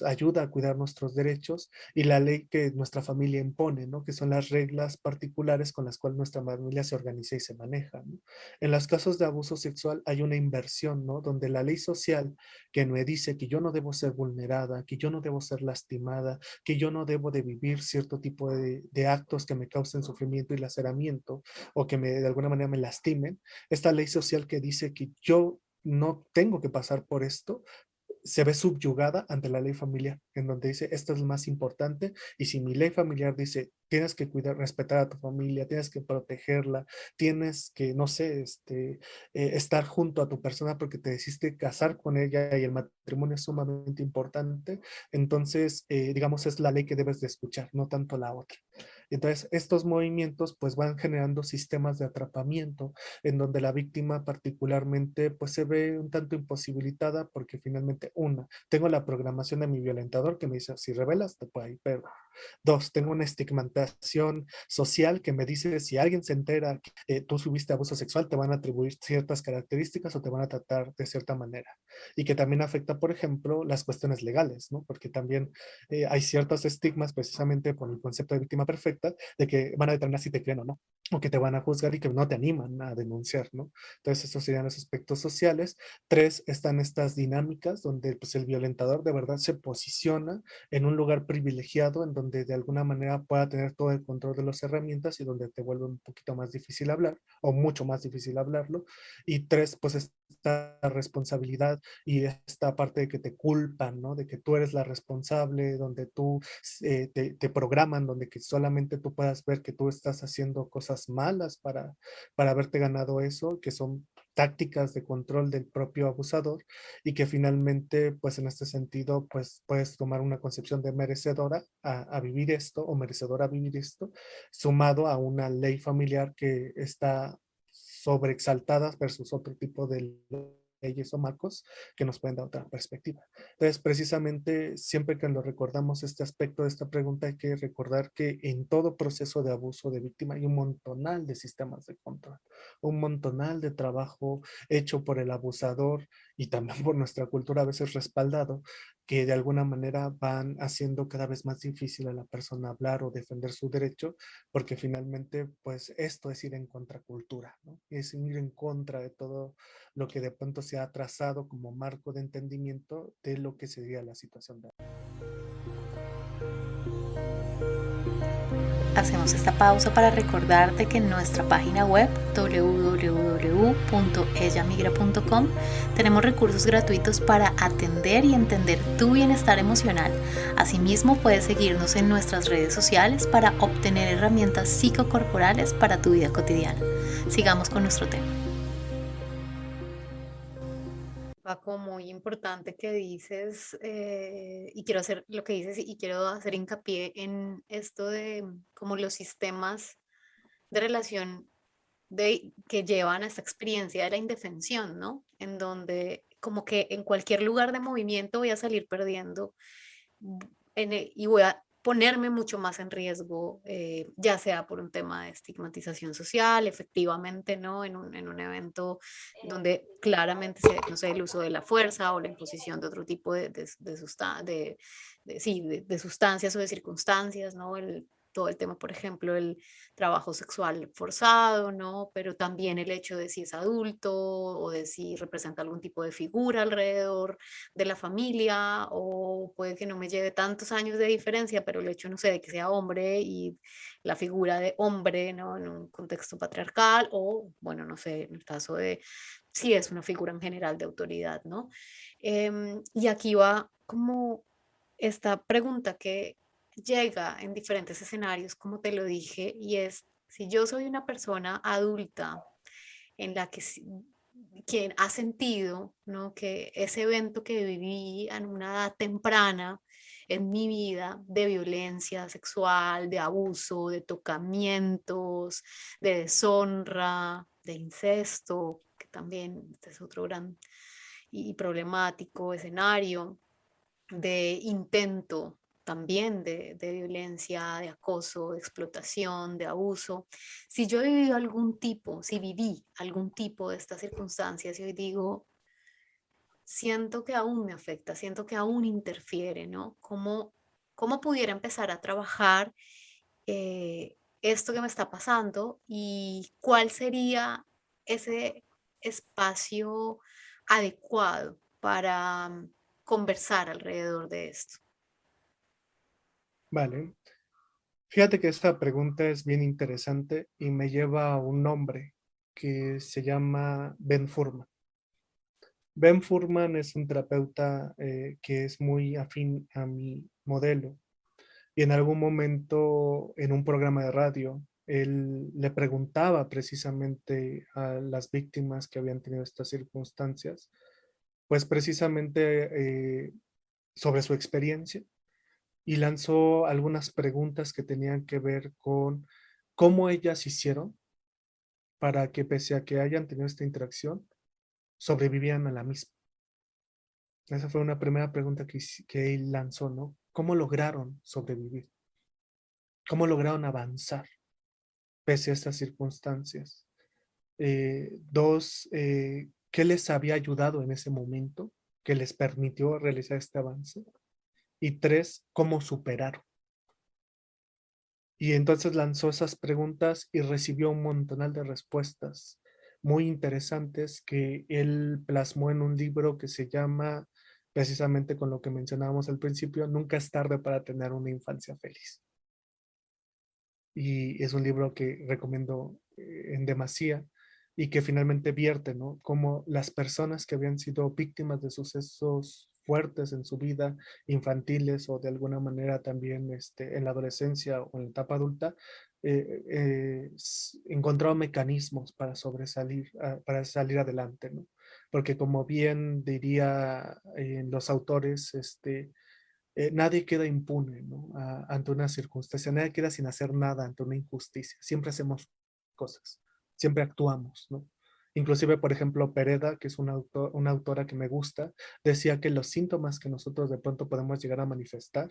ayuda a cuidar nuestros derechos y la ley que nuestra familia impone, ¿no? Que son las reglas particulares con las cuales nuestra familia se organiza y se maneja, ¿no? En los casos de abuso sexual hay una inversión, ¿no? Donde la ley social que me dice que yo no debo ser vulnerada, que yo no debo ser lastimada, que yo no debo de vivir cierto tipo de actos que me causen sufrimiento y laceramiento o que de alguna manera me lastimen, esta ley social que dice que yo no tengo que pasar por esto, se ve subyugada ante la ley familiar, en donde dice, esto es lo más importante, y si mi ley familiar dice, tienes que cuidar, respetar a tu familia, tienes que protegerla, tienes que, no sé, estar junto a tu persona porque te decidiste casar con ella y el matrimonio es sumamente importante, entonces, digamos, es la ley que debes de escuchar, no tanto la otra. Entonces, estos movimientos pues van generando sistemas de atrapamiento en donde la víctima particularmente pues se ve un tanto imposibilitada porque finalmente, una, tengo la programación de mi violentador que me dice, si revelas, te puede ir peor. Dos, tengo una estigmatización social que me dice, si alguien se entera que tú subiste abuso sexual, te van a atribuir ciertas características o te van a tratar de cierta manera. Y que también afecta, por ejemplo, las cuestiones legales, ¿no? Porque también hay ciertos estigmas precisamente por el concepto de víctima perfecta, de que van a determinar si te creen o no, o que te van a juzgar y que no te animan a denunciar, ¿no? Entonces, estos serían los aspectos sociales. Tres, están estas dinámicas donde pues, el violentador de verdad se posiciona en un lugar privilegiado en donde de alguna manera pueda tener todo el control de las herramientas y donde te vuelve un poquito más difícil hablar o mucho más difícil hablarlo. Y tres, pues esta responsabilidad y esta parte de que te culpan, ¿no? De que tú eres la responsable, donde tú te programan, donde que solamente tú puedas ver que tú estás haciendo cosas malas para haberte ganado eso, que son tácticas de control del propio abusador y que finalmente, pues en este sentido, pues puedes tomar una concepción de merecedora a vivir esto o merecedora a vivir esto, sumado a una ley familiar que está sobreexaltada versus otro tipo de leyes o marcos que nos pueden dar otra perspectiva. Entonces, precisamente, siempre que lo recordamos este aspecto de esta pregunta, hay que recordar que en todo proceso de abuso de víctima hay un montonal de sistemas de control, un montonal de trabajo hecho por el abusador y también por nuestra cultura a veces respaldado, que de alguna manera van haciendo cada vez más difícil a la persona hablar o defender su derecho, porque finalmente, pues esto es ir en contracultura, ¿no? Es ir en contra de todo lo que de pronto se ha trazado como marco de entendimiento de lo que sería la situación de... Hacemos esta pausa para recordarte que en nuestra página web www.ellamigra.com tenemos recursos gratuitos para atender y entender tu bienestar emocional. Asimismo, puedes seguirnos en nuestras redes sociales para obtener herramientas psicocorporales para tu vida cotidiana. Sigamos con nuestro tema. Paco, muy importante que dices, y quiero hacer lo que dices y quiero hacer hincapié en esto de como los sistemas de relación que llevan a esta experiencia de la indefensión, ¿no? En donde como que en cualquier lugar de movimiento voy a salir perdiendo y voy a ponerme mucho más en riesgo, ya sea por un tema de estigmatización social, efectivamente, ¿no? En un evento donde claramente se, no sé, el uso de la fuerza o la imposición de otro tipo sí, de sustancias o de circunstancias, ¿no? Todo el tema, por ejemplo, el trabajo sexual forzado, ¿no? Pero también el hecho de si es adulto o de si representa algún tipo de figura alrededor de la familia, o puede que no me lleve tantos años de diferencia, pero el hecho, no sé, de que sea hombre y la figura de hombre, ¿no? En un contexto patriarcal, o, bueno, no sé, en el caso de si es una figura en general de autoridad, ¿no? Y aquí va como esta pregunta que llega en diferentes escenarios, como te lo dije, y es, si yo soy una persona adulta en la que quien ha sentido, ¿no? Que ese evento que viví en una edad temprana en mi vida de violencia sexual, de abuso, de tocamientos, de deshonra, de incesto, que también este es otro gran y problemático escenario, de intento también de violencia, de acoso, de explotación, de abuso. Si yo he vivido algún tipo, si viví algún tipo de estas circunstancias y hoy digo, siento que aún me afecta, siento que aún interfiere, ¿no? ¿Cómo pudiera empezar a trabajar esto que me está pasando y cuál sería ese espacio adecuado para conversar alrededor de esto? Vale. Fíjate que esta pregunta es bien interesante y me lleva a un nombre que se llama Ben Furman. Ben Furman es un terapeuta que es muy afín a mi modelo y en algún momento en un programa de radio, él le preguntaba precisamente a las víctimas que habían tenido estas circunstancias, pues precisamente sobre su experiencia y lanzó algunas preguntas que tenían que ver con cómo ellas hicieron para que pese a que hayan tenido esta interacción, sobrevivían a la misma. Esa fue una primera pregunta que él lanzó, ¿no? ¿Cómo lograron sobrevivir? ¿Cómo lograron avanzar pese a estas circunstancias? Dos, ¿qué les había ayudado en ese momento que les permitió realizar este avance? Y tres, ¿cómo superaron? Y entonces lanzó esas preguntas y recibió un montonal de respuestas muy interesantes que él plasmó en un libro que se llama, precisamente con lo que mencionábamos al principio, Nunca es tarde para tener una infancia feliz. Y es un libro que recomiendo en demasía y que finalmente vierte, ¿no? Cómo las personas que habían sido víctimas de sucesos fuertes en su vida, infantiles o de alguna manera también en la adolescencia o en la etapa adulta, encontraron mecanismos para sobresalir, para salir adelante, ¿no? Porque como bien diría los autores, nadie queda impune, ¿no? Ante una circunstancia, nadie queda sin hacer nada ante una injusticia. Siempre hacemos cosas, siempre actuamos, ¿no? Inclusive, por ejemplo, Pereda, que es una autora que me gusta, decía que los síntomas que nosotros de pronto podemos llegar a manifestar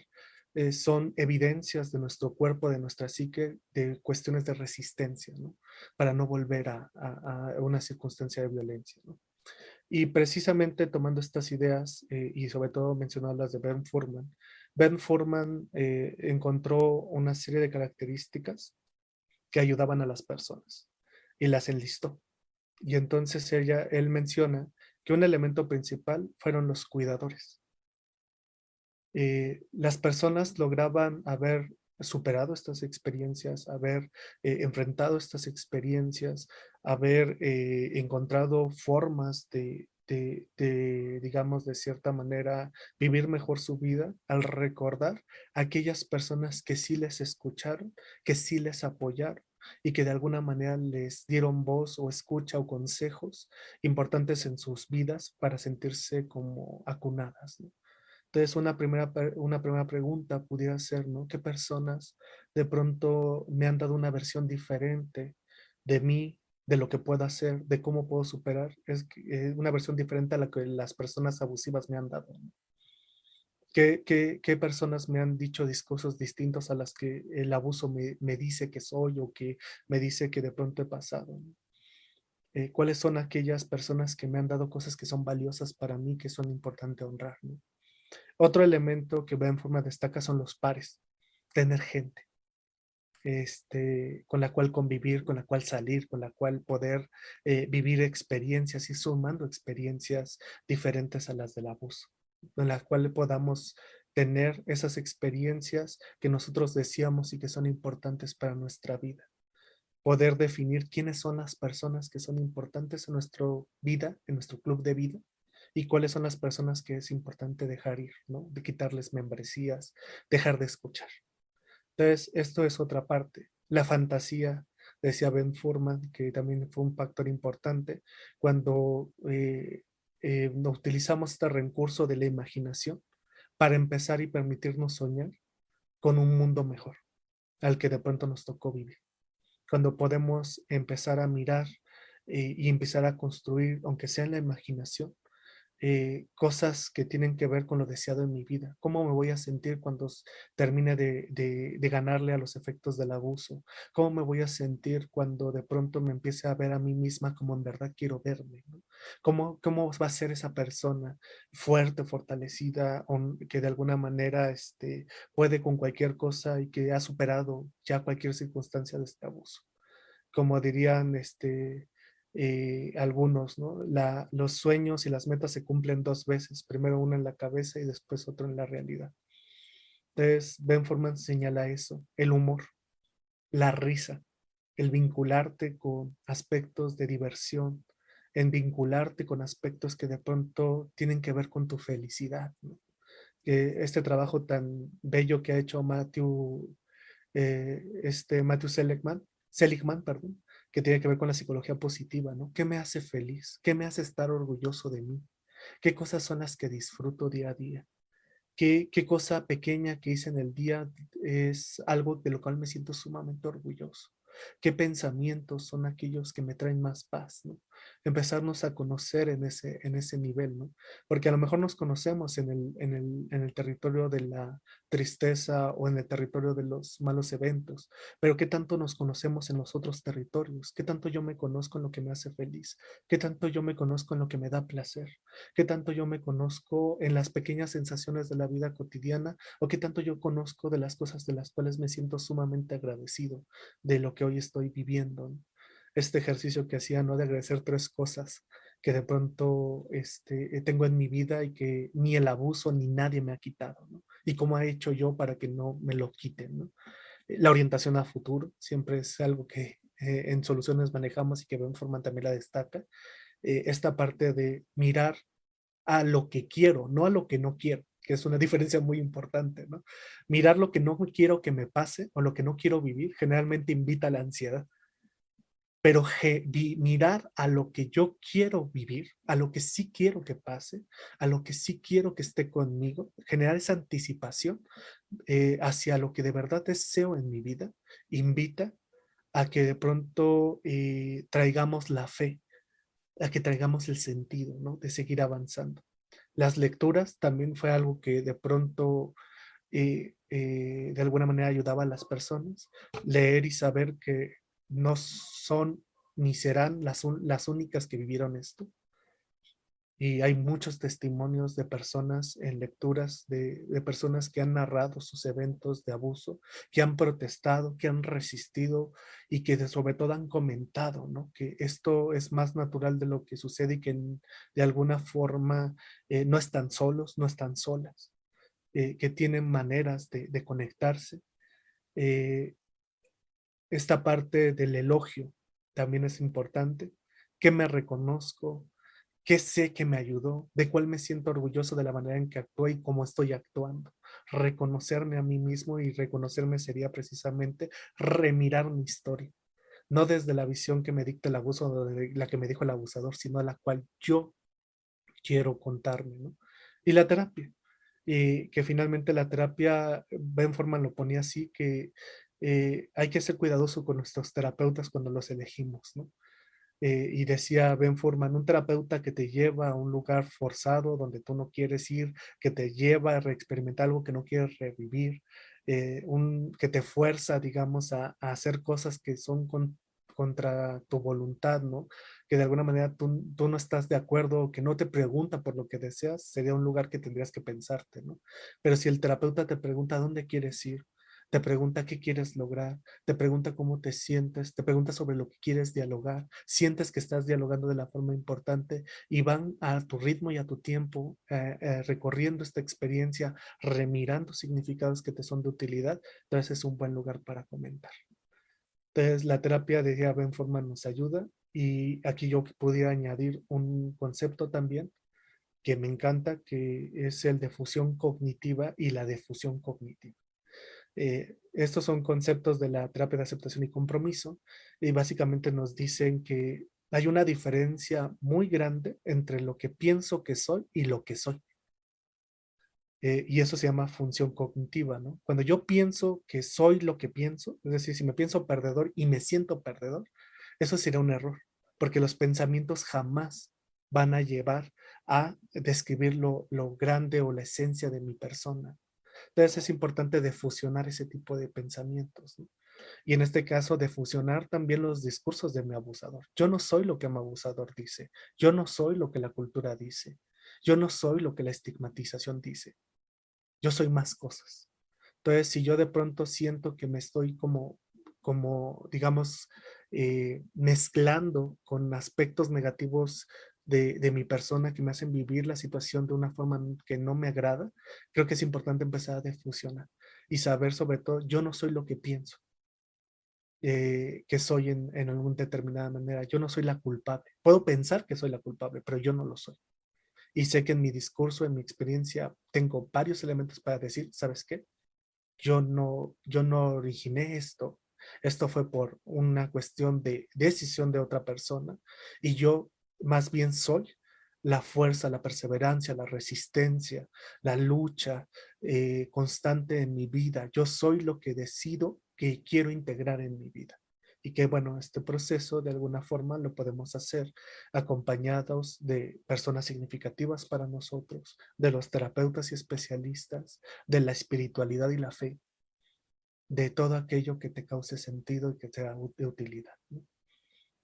son evidencias de nuestro cuerpo, de nuestra psique, de cuestiones de resistencia, ¿no? Para no volver a una circunstancia de violencia, ¿no? Y precisamente tomando estas ideas y sobre todo mencionando las de Ben Furman encontró una serie de características que ayudaban a las personas y las enlistó. Y entonces él menciona que un elemento principal fueron los cuidadores. Las personas lograban haber superado estas experiencias, haber enfrentado estas experiencias, haber encontrado formas digamos, de cierta manera, vivir mejor su vida al recordar a aquellas personas que sí les escucharon, que sí les apoyaron y que de alguna manera les dieron voz o escucha o consejos importantes en sus vidas para sentirse como acunadas, ¿no? Entonces, una primera pregunta pudiera ser, ¿no? ¿Qué personas de pronto me han dado una versión diferente de mí, de lo que puedo hacer, de cómo puedo superar? Una versión diferente a la que las personas abusivas me han dado, ¿no? ¿Qué personas me han dicho discursos distintos a las que el abuso me dice que soy o que me dice que de pronto he pasado, ¿no? ¿Cuáles son aquellas personas que me han dado cosas que son valiosas para mí, que son importante honrar, ¿no? Otro elemento que en forma destaca son los pares, tener gente, con la cual convivir, con la cual salir, con la cual poder vivir experiencias y sumando experiencias diferentes a las del abuso, en la cual podamos tener esas experiencias que nosotros decíamos y que son importantes para nuestra vida. Poder definir quiénes son las personas que son importantes en nuestra vida, en nuestro club de vida, y cuáles son las personas que es importante dejar ir, ¿no? De quitarles membresías, dejar de escuchar. Entonces, esto es otra parte. La fantasía, decía Ben Furman, que también fue un factor importante, cuando utilizamos este recurso de la imaginación para empezar y permitirnos soñar con un mundo mejor, al que de pronto nos tocó vivir. Cuando podemos empezar a mirar y empezar a construir, aunque sea en la imaginación, cosas que tienen que ver con lo deseado en mi vida. ¿Cómo me voy a sentir cuando termine de ganarle a los efectos del abuso? ¿Cómo me voy a sentir cuando de pronto me empiece a ver a mí misma como en verdad quiero verme, ¿no? ¿Cómo va a ser esa persona fuerte, fortalecida, que de alguna manera puede con cualquier cosa y que ha superado ya cualquier circunstancia de este abuso? Como dirían algunos, ¿no? Los sueños y las metas se cumplen dos veces, primero uno en la cabeza y después otro en la realidad. Entonces, Ben Forman señala eso, el humor, la risa, el vincularte con aspectos de diversión, en vincularte con aspectos que de pronto tienen que ver con tu felicidad, ¿no? Este trabajo tan bello que ha hecho Matthew Seligman, perdón, que tiene que ver con la psicología positiva, ¿no? ¿Qué me hace feliz? ¿Qué me hace estar orgulloso de mí? ¿Qué cosas son las que disfruto día a día? ¿Qué cosa pequeña que hice en el día es algo de lo cual me siento sumamente orgulloso? ¿Qué pensamientos son aquellos que me traen más paz, ¿no? Empezarnos a conocer en ese nivel, ¿no? Porque a lo mejor nos conocemos en el territorio de la tristeza o en el territorio de los malos eventos, pero ¿qué tanto nos conocemos en los otros territorios? ¿Qué tanto yo me conozco en lo que me hace feliz? ¿Qué tanto yo me conozco en lo que me da placer? ¿Qué tanto yo me conozco en las pequeñas sensaciones de la vida cotidiana? ¿O qué tanto yo conozco de las cosas de las cuales me siento sumamente agradecido de lo que hoy estoy viviendo, ¿no? Este ejercicio que hacía, ¿no? De agradecer tres cosas que de pronto tengo en mi vida y que ni el abuso ni nadie me ha quitado, ¿no? Y cómo he hecho yo para que no me lo quiten, ¿no? La orientación a futuro siempre es algo que en soluciones manejamos y que Ben Forman también la destaca. Esta parte de mirar a lo que quiero, no a lo que no quiero, que es una diferencia muy importante, ¿no? Mirar lo que no quiero que me pase o lo que no quiero vivir generalmente invita a la ansiedad, pero mirar a lo que yo quiero vivir, a lo que sí quiero que pase, a lo que sí quiero que esté conmigo, generar esa anticipación hacia lo que de verdad deseo en mi vida, invita a que de pronto traigamos la fe, a que traigamos el sentido, ¿no? De seguir avanzando. Las lecturas también fue algo que de pronto de alguna manera ayudaba a las personas. Leer y saber que no son ni serán las únicas que vivieron esto. Y hay muchos testimonios de personas en lecturas, de personas que han narrado sus eventos de abuso, que han protestado, que han resistido y que sobre todo han comentado, ¿no? Que esto es más natural de lo que sucede y que de alguna forma no están solos, no están solas, que tienen maneras de conectarse. Eh, Esta parte del elogio también es importante. ¿Qué me reconozco? ¿Qué sé que me ayudó? ¿De cuál me siento orgulloso de la manera en que actúo y cómo estoy actuando? Reconocerme a mí mismo, y reconocerme sería precisamente remirar mi historia. no desde la visión que me dicta el abuso o de la que me dijo el abusador, sino a la cual yo quiero contarme, ¿no? Y la terapia, y que finalmente la terapia, Ben Forman lo ponía así, que hay que ser cuidadoso con nuestros terapeutas cuando los elegimos, ¿no? Y decía Ben Furman, un terapeuta que te lleva a un lugar forzado donde tú no quieres ir, que te lleva a reexperimentar algo que no quieres revivir, que te fuerza, digamos, a hacer cosas que son contra tu voluntad, ¿no? Que de alguna manera tú no estás de acuerdo, que no te pregunta por lo que deseas, sería un lugar que tendrías que pensarte, ¿no? Pero si el terapeuta te pregunta a dónde quieres ir, te pregunta qué quieres lograr, te pregunta cómo te sientes, te pregunta sobre lo que quieres dialogar, sientes que estás dialogando de la forma importante y van a tu ritmo y a tu tiempo recorriendo esta experiencia, remirando significados que te son de utilidad, entonces es un buen lugar para comentar. Entonces la terapia de Ben Forman nos ayuda y aquí yo pudiera añadir un concepto también que me encanta, que es el de fusión cognitiva y la difusión cognitiva. Estos son conceptos de la terapia de aceptación y compromiso y básicamente nos dicen que hay una diferencia muy grande entre lo que pienso que soy y lo que soy. Y eso se llama función cognitiva, ¿no? Cuando yo pienso que soy lo que pienso, es decir, si me pienso perdedor y me siento perdedor, eso sería un error, porque los pensamientos jamás van a llevar a describir lo grande o la esencia de mi persona. Entonces es importante defusionar ese tipo de pensamientos, ¿no? Y en este caso, defusionar también los discursos de mi abusador. Yo no soy lo que mi abusador dice. Yo no soy lo que la cultura dice. Yo no soy lo que la estigmatización dice. Yo soy más cosas. Entonces, si yo de pronto siento que me estoy como digamos, mezclando con aspectos negativos de mi persona que me hacen vivir la situación de una forma que no me agrada, creo que es importante empezar a defusionar y saber sobre todo, yo no soy lo que pienso, que soy en alguna determinada manera. Yo no soy la culpable. Puedo pensar que soy la culpable, pero yo no lo soy. Y sé que en mi discurso, en mi experiencia, tengo varios elementos para decir, ¿sabes qué? Yo no originé esto. Esto fue por una cuestión de decisión de otra persona y yo más bien soy la fuerza, la perseverancia, la resistencia, la lucha constante en mi vida. Yo soy lo que decido que quiero integrar en mi vida. Y que bueno, este proceso de alguna forma lo podemos hacer acompañados de personas significativas para nosotros, de los terapeutas y especialistas, de la espiritualidad y la fe, de todo aquello que te cause sentido y que sea de utilidad, ¿no?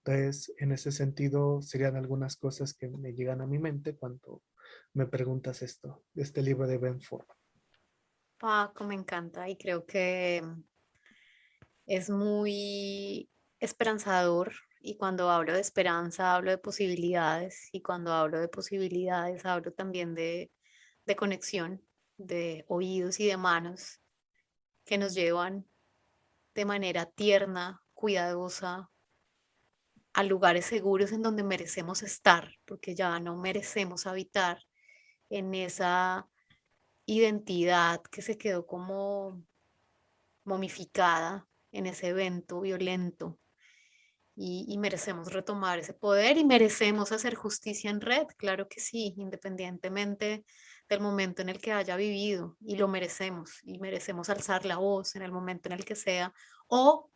Entonces, en ese sentido, serían algunas cosas que me llegan a mi mente cuando me preguntas esto, de este libro de Ben Ford. Paco, me encanta y creo que es muy esperanzador. Y cuando hablo de esperanza, hablo de posibilidades. Y cuando hablo de posibilidades, hablo también de conexión, de oídos y de manos que nos llevan de manera tierna, cuidadosa, a lugares seguros en donde merecemos estar, porque ya no merecemos habitar en esa identidad que se quedó como momificada en ese evento violento. Y merecemos retomar ese poder y merecemos hacer justicia en red, claro que sí, independientemente del momento en el que haya vivido, y merecemos alzar la voz en el momento en el que sea, o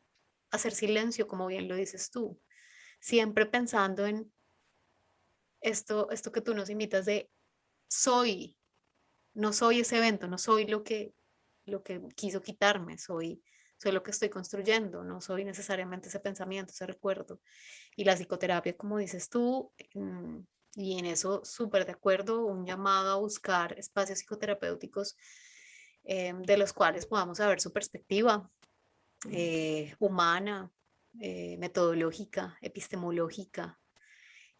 hacer silencio, como bien lo dices tú, siempre pensando en esto que tú nos invitas de soy, no soy ese evento, no soy lo que quiso quitarme, soy lo que estoy construyendo, no soy necesariamente ese pensamiento, ese recuerdo. Y la psicoterapia, como dices tú, y en eso súper de acuerdo, un llamado a buscar espacios psicoterapéuticos de los cuales podamos saber su perspectiva humana, metodológica, epistemológica,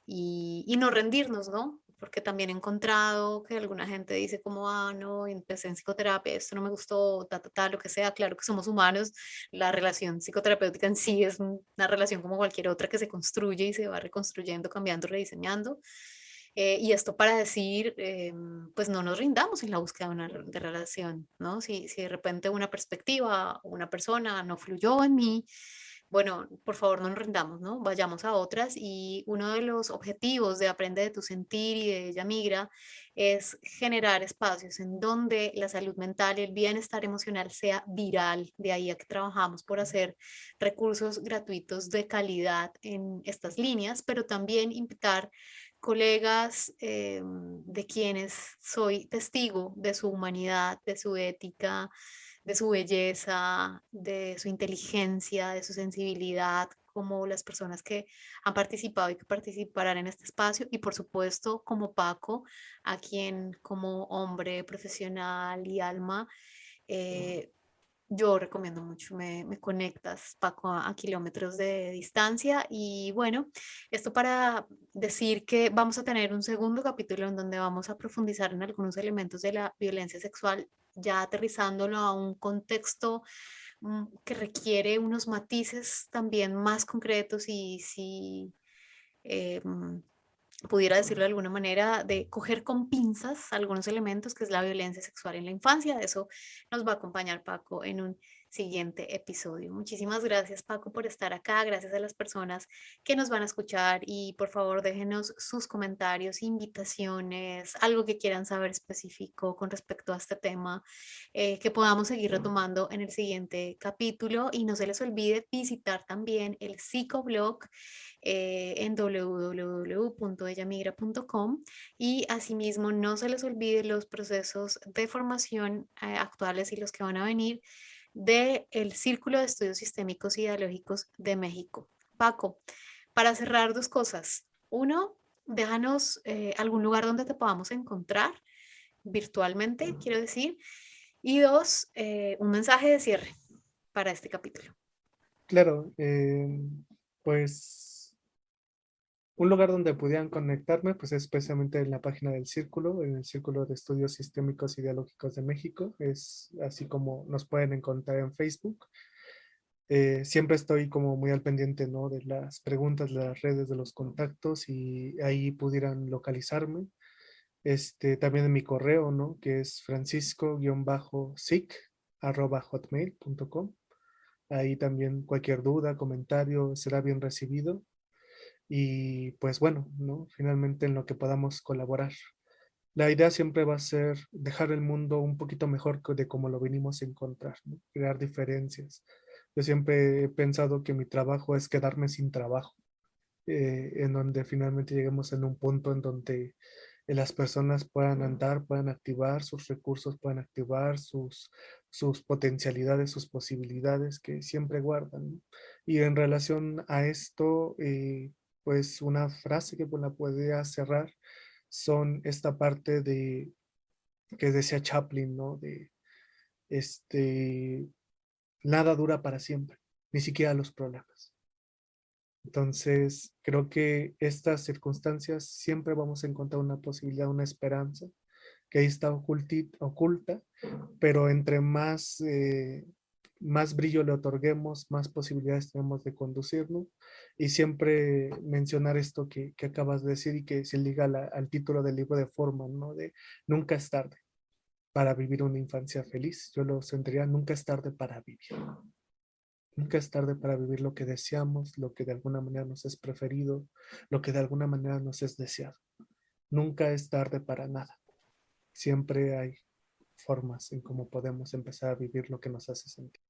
y no rendirnos, ¿no? Porque también he encontrado que alguna gente dice como, ah, no, empecé en psicoterapia, esto no me gustó, lo que sea. Claro que somos humanos, la relación psicoterapéutica en sí es una relación como cualquier otra que se construye y se va reconstruyendo, cambiando, rediseñando. Y esto para decir, pues no nos rindamos en la búsqueda de relación, ¿no? Si de repente una perspectiva, una persona no fluyó en mí, Bueno, por favor, no nos rindamos, ¿no? Vayamos a otras y uno de los objetivos de Aprende de tu sentir y de Ella Migra es generar espacios en donde la salud mental y el bienestar emocional sea viral. De ahí a que trabajamos por hacer recursos gratuitos de calidad en estas líneas, pero también invitar colegas de quienes soy testigo de su humanidad, de su ética, de su belleza, de su inteligencia, de su sensibilidad, como las personas que han participado y que participarán en este espacio, y por supuesto como Paco, a quien como hombre profesional y alma, eh, yo recomiendo mucho, me conectas, Paco, a kilómetros de distancia. Y bueno, esto para decir que vamos a tener un segundo capítulo en donde vamos a profundizar en algunos elementos de la violencia sexual, ya aterrizándolo a un contexto que requiere unos matices también más concretos y si pudiera decirlo de alguna manera, de coger con pinzas algunos elementos que es la violencia sexual en la infancia. De eso nos va a acompañar Paco en un siguiente episodio. Muchísimas gracias, Paco, por estar acá. Gracias a las personas que nos van a escuchar y por favor déjenos sus comentarios, invitaciones, algo que quieran saber específico con respecto a este tema, que podamos seguir retomando en el siguiente capítulo. Y no se les olvide visitar también el psicoblog en www.ellamigra.com y asimismo no se les olvide los procesos de formación actuales y los que van a venir del Círculo de Estudios Sistémicos y Ideológicos de México. Paco, para cerrar dos cosas. Uno, déjanos algún lugar donde te podamos encontrar virtualmente, quiero decir. Y dos, un mensaje de cierre para este capítulo. Claro, pues un lugar donde pudieran conectarme, pues es especialmente en la página del Círculo, en el Círculo de Estudios Sistémicos y Dialógicos de México, es así como nos pueden encontrar en Facebook. Siempre estoy como muy al pendiente, ¿no? De las preguntas, de las redes, de los contactos y ahí pudieran localizarme. También en mi correo, ¿no? Que es francisco-sic@hotmail.com. Ahí también cualquier duda, comentario será bien recibido. Y pues bueno, ¿no? Finalmente en lo que podamos colaborar. La idea siempre va a ser dejar el mundo un poquito mejor de como lo venimos a encontrar, ¿no? Crear diferencias. Yo siempre he pensado que mi trabajo es quedarme sin trabajo, en donde finalmente lleguemos en un punto en donde las personas puedan andar, puedan activar sus recursos, puedan activar sus potencialidades, sus posibilidades que siempre guardan, ¿no? Y en relación a esto, pues una frase que pues, la podría cerrar son esta parte de que decía Chaplin, ¿no? De este, nada dura para siempre, ni siquiera los problemas. Entonces, creo que estas circunstancias siempre vamos a encontrar una posibilidad, una esperanza que ahí está oculta, pero entre más brillo le otorguemos, más posibilidades tenemos de conducirnos. Y siempre mencionar esto que acabas de decir y que se liga al título del libro de Forman, ¿no? De nunca es tarde para vivir una infancia feliz. Yo lo sentiría, nunca es tarde para vivir. Nunca es tarde para vivir lo que deseamos, lo que de alguna manera nos es preferido, lo que de alguna manera nos es deseado. Nunca es tarde para nada. Siempre hay formas en cómo podemos empezar a vivir lo que nos hace sentir.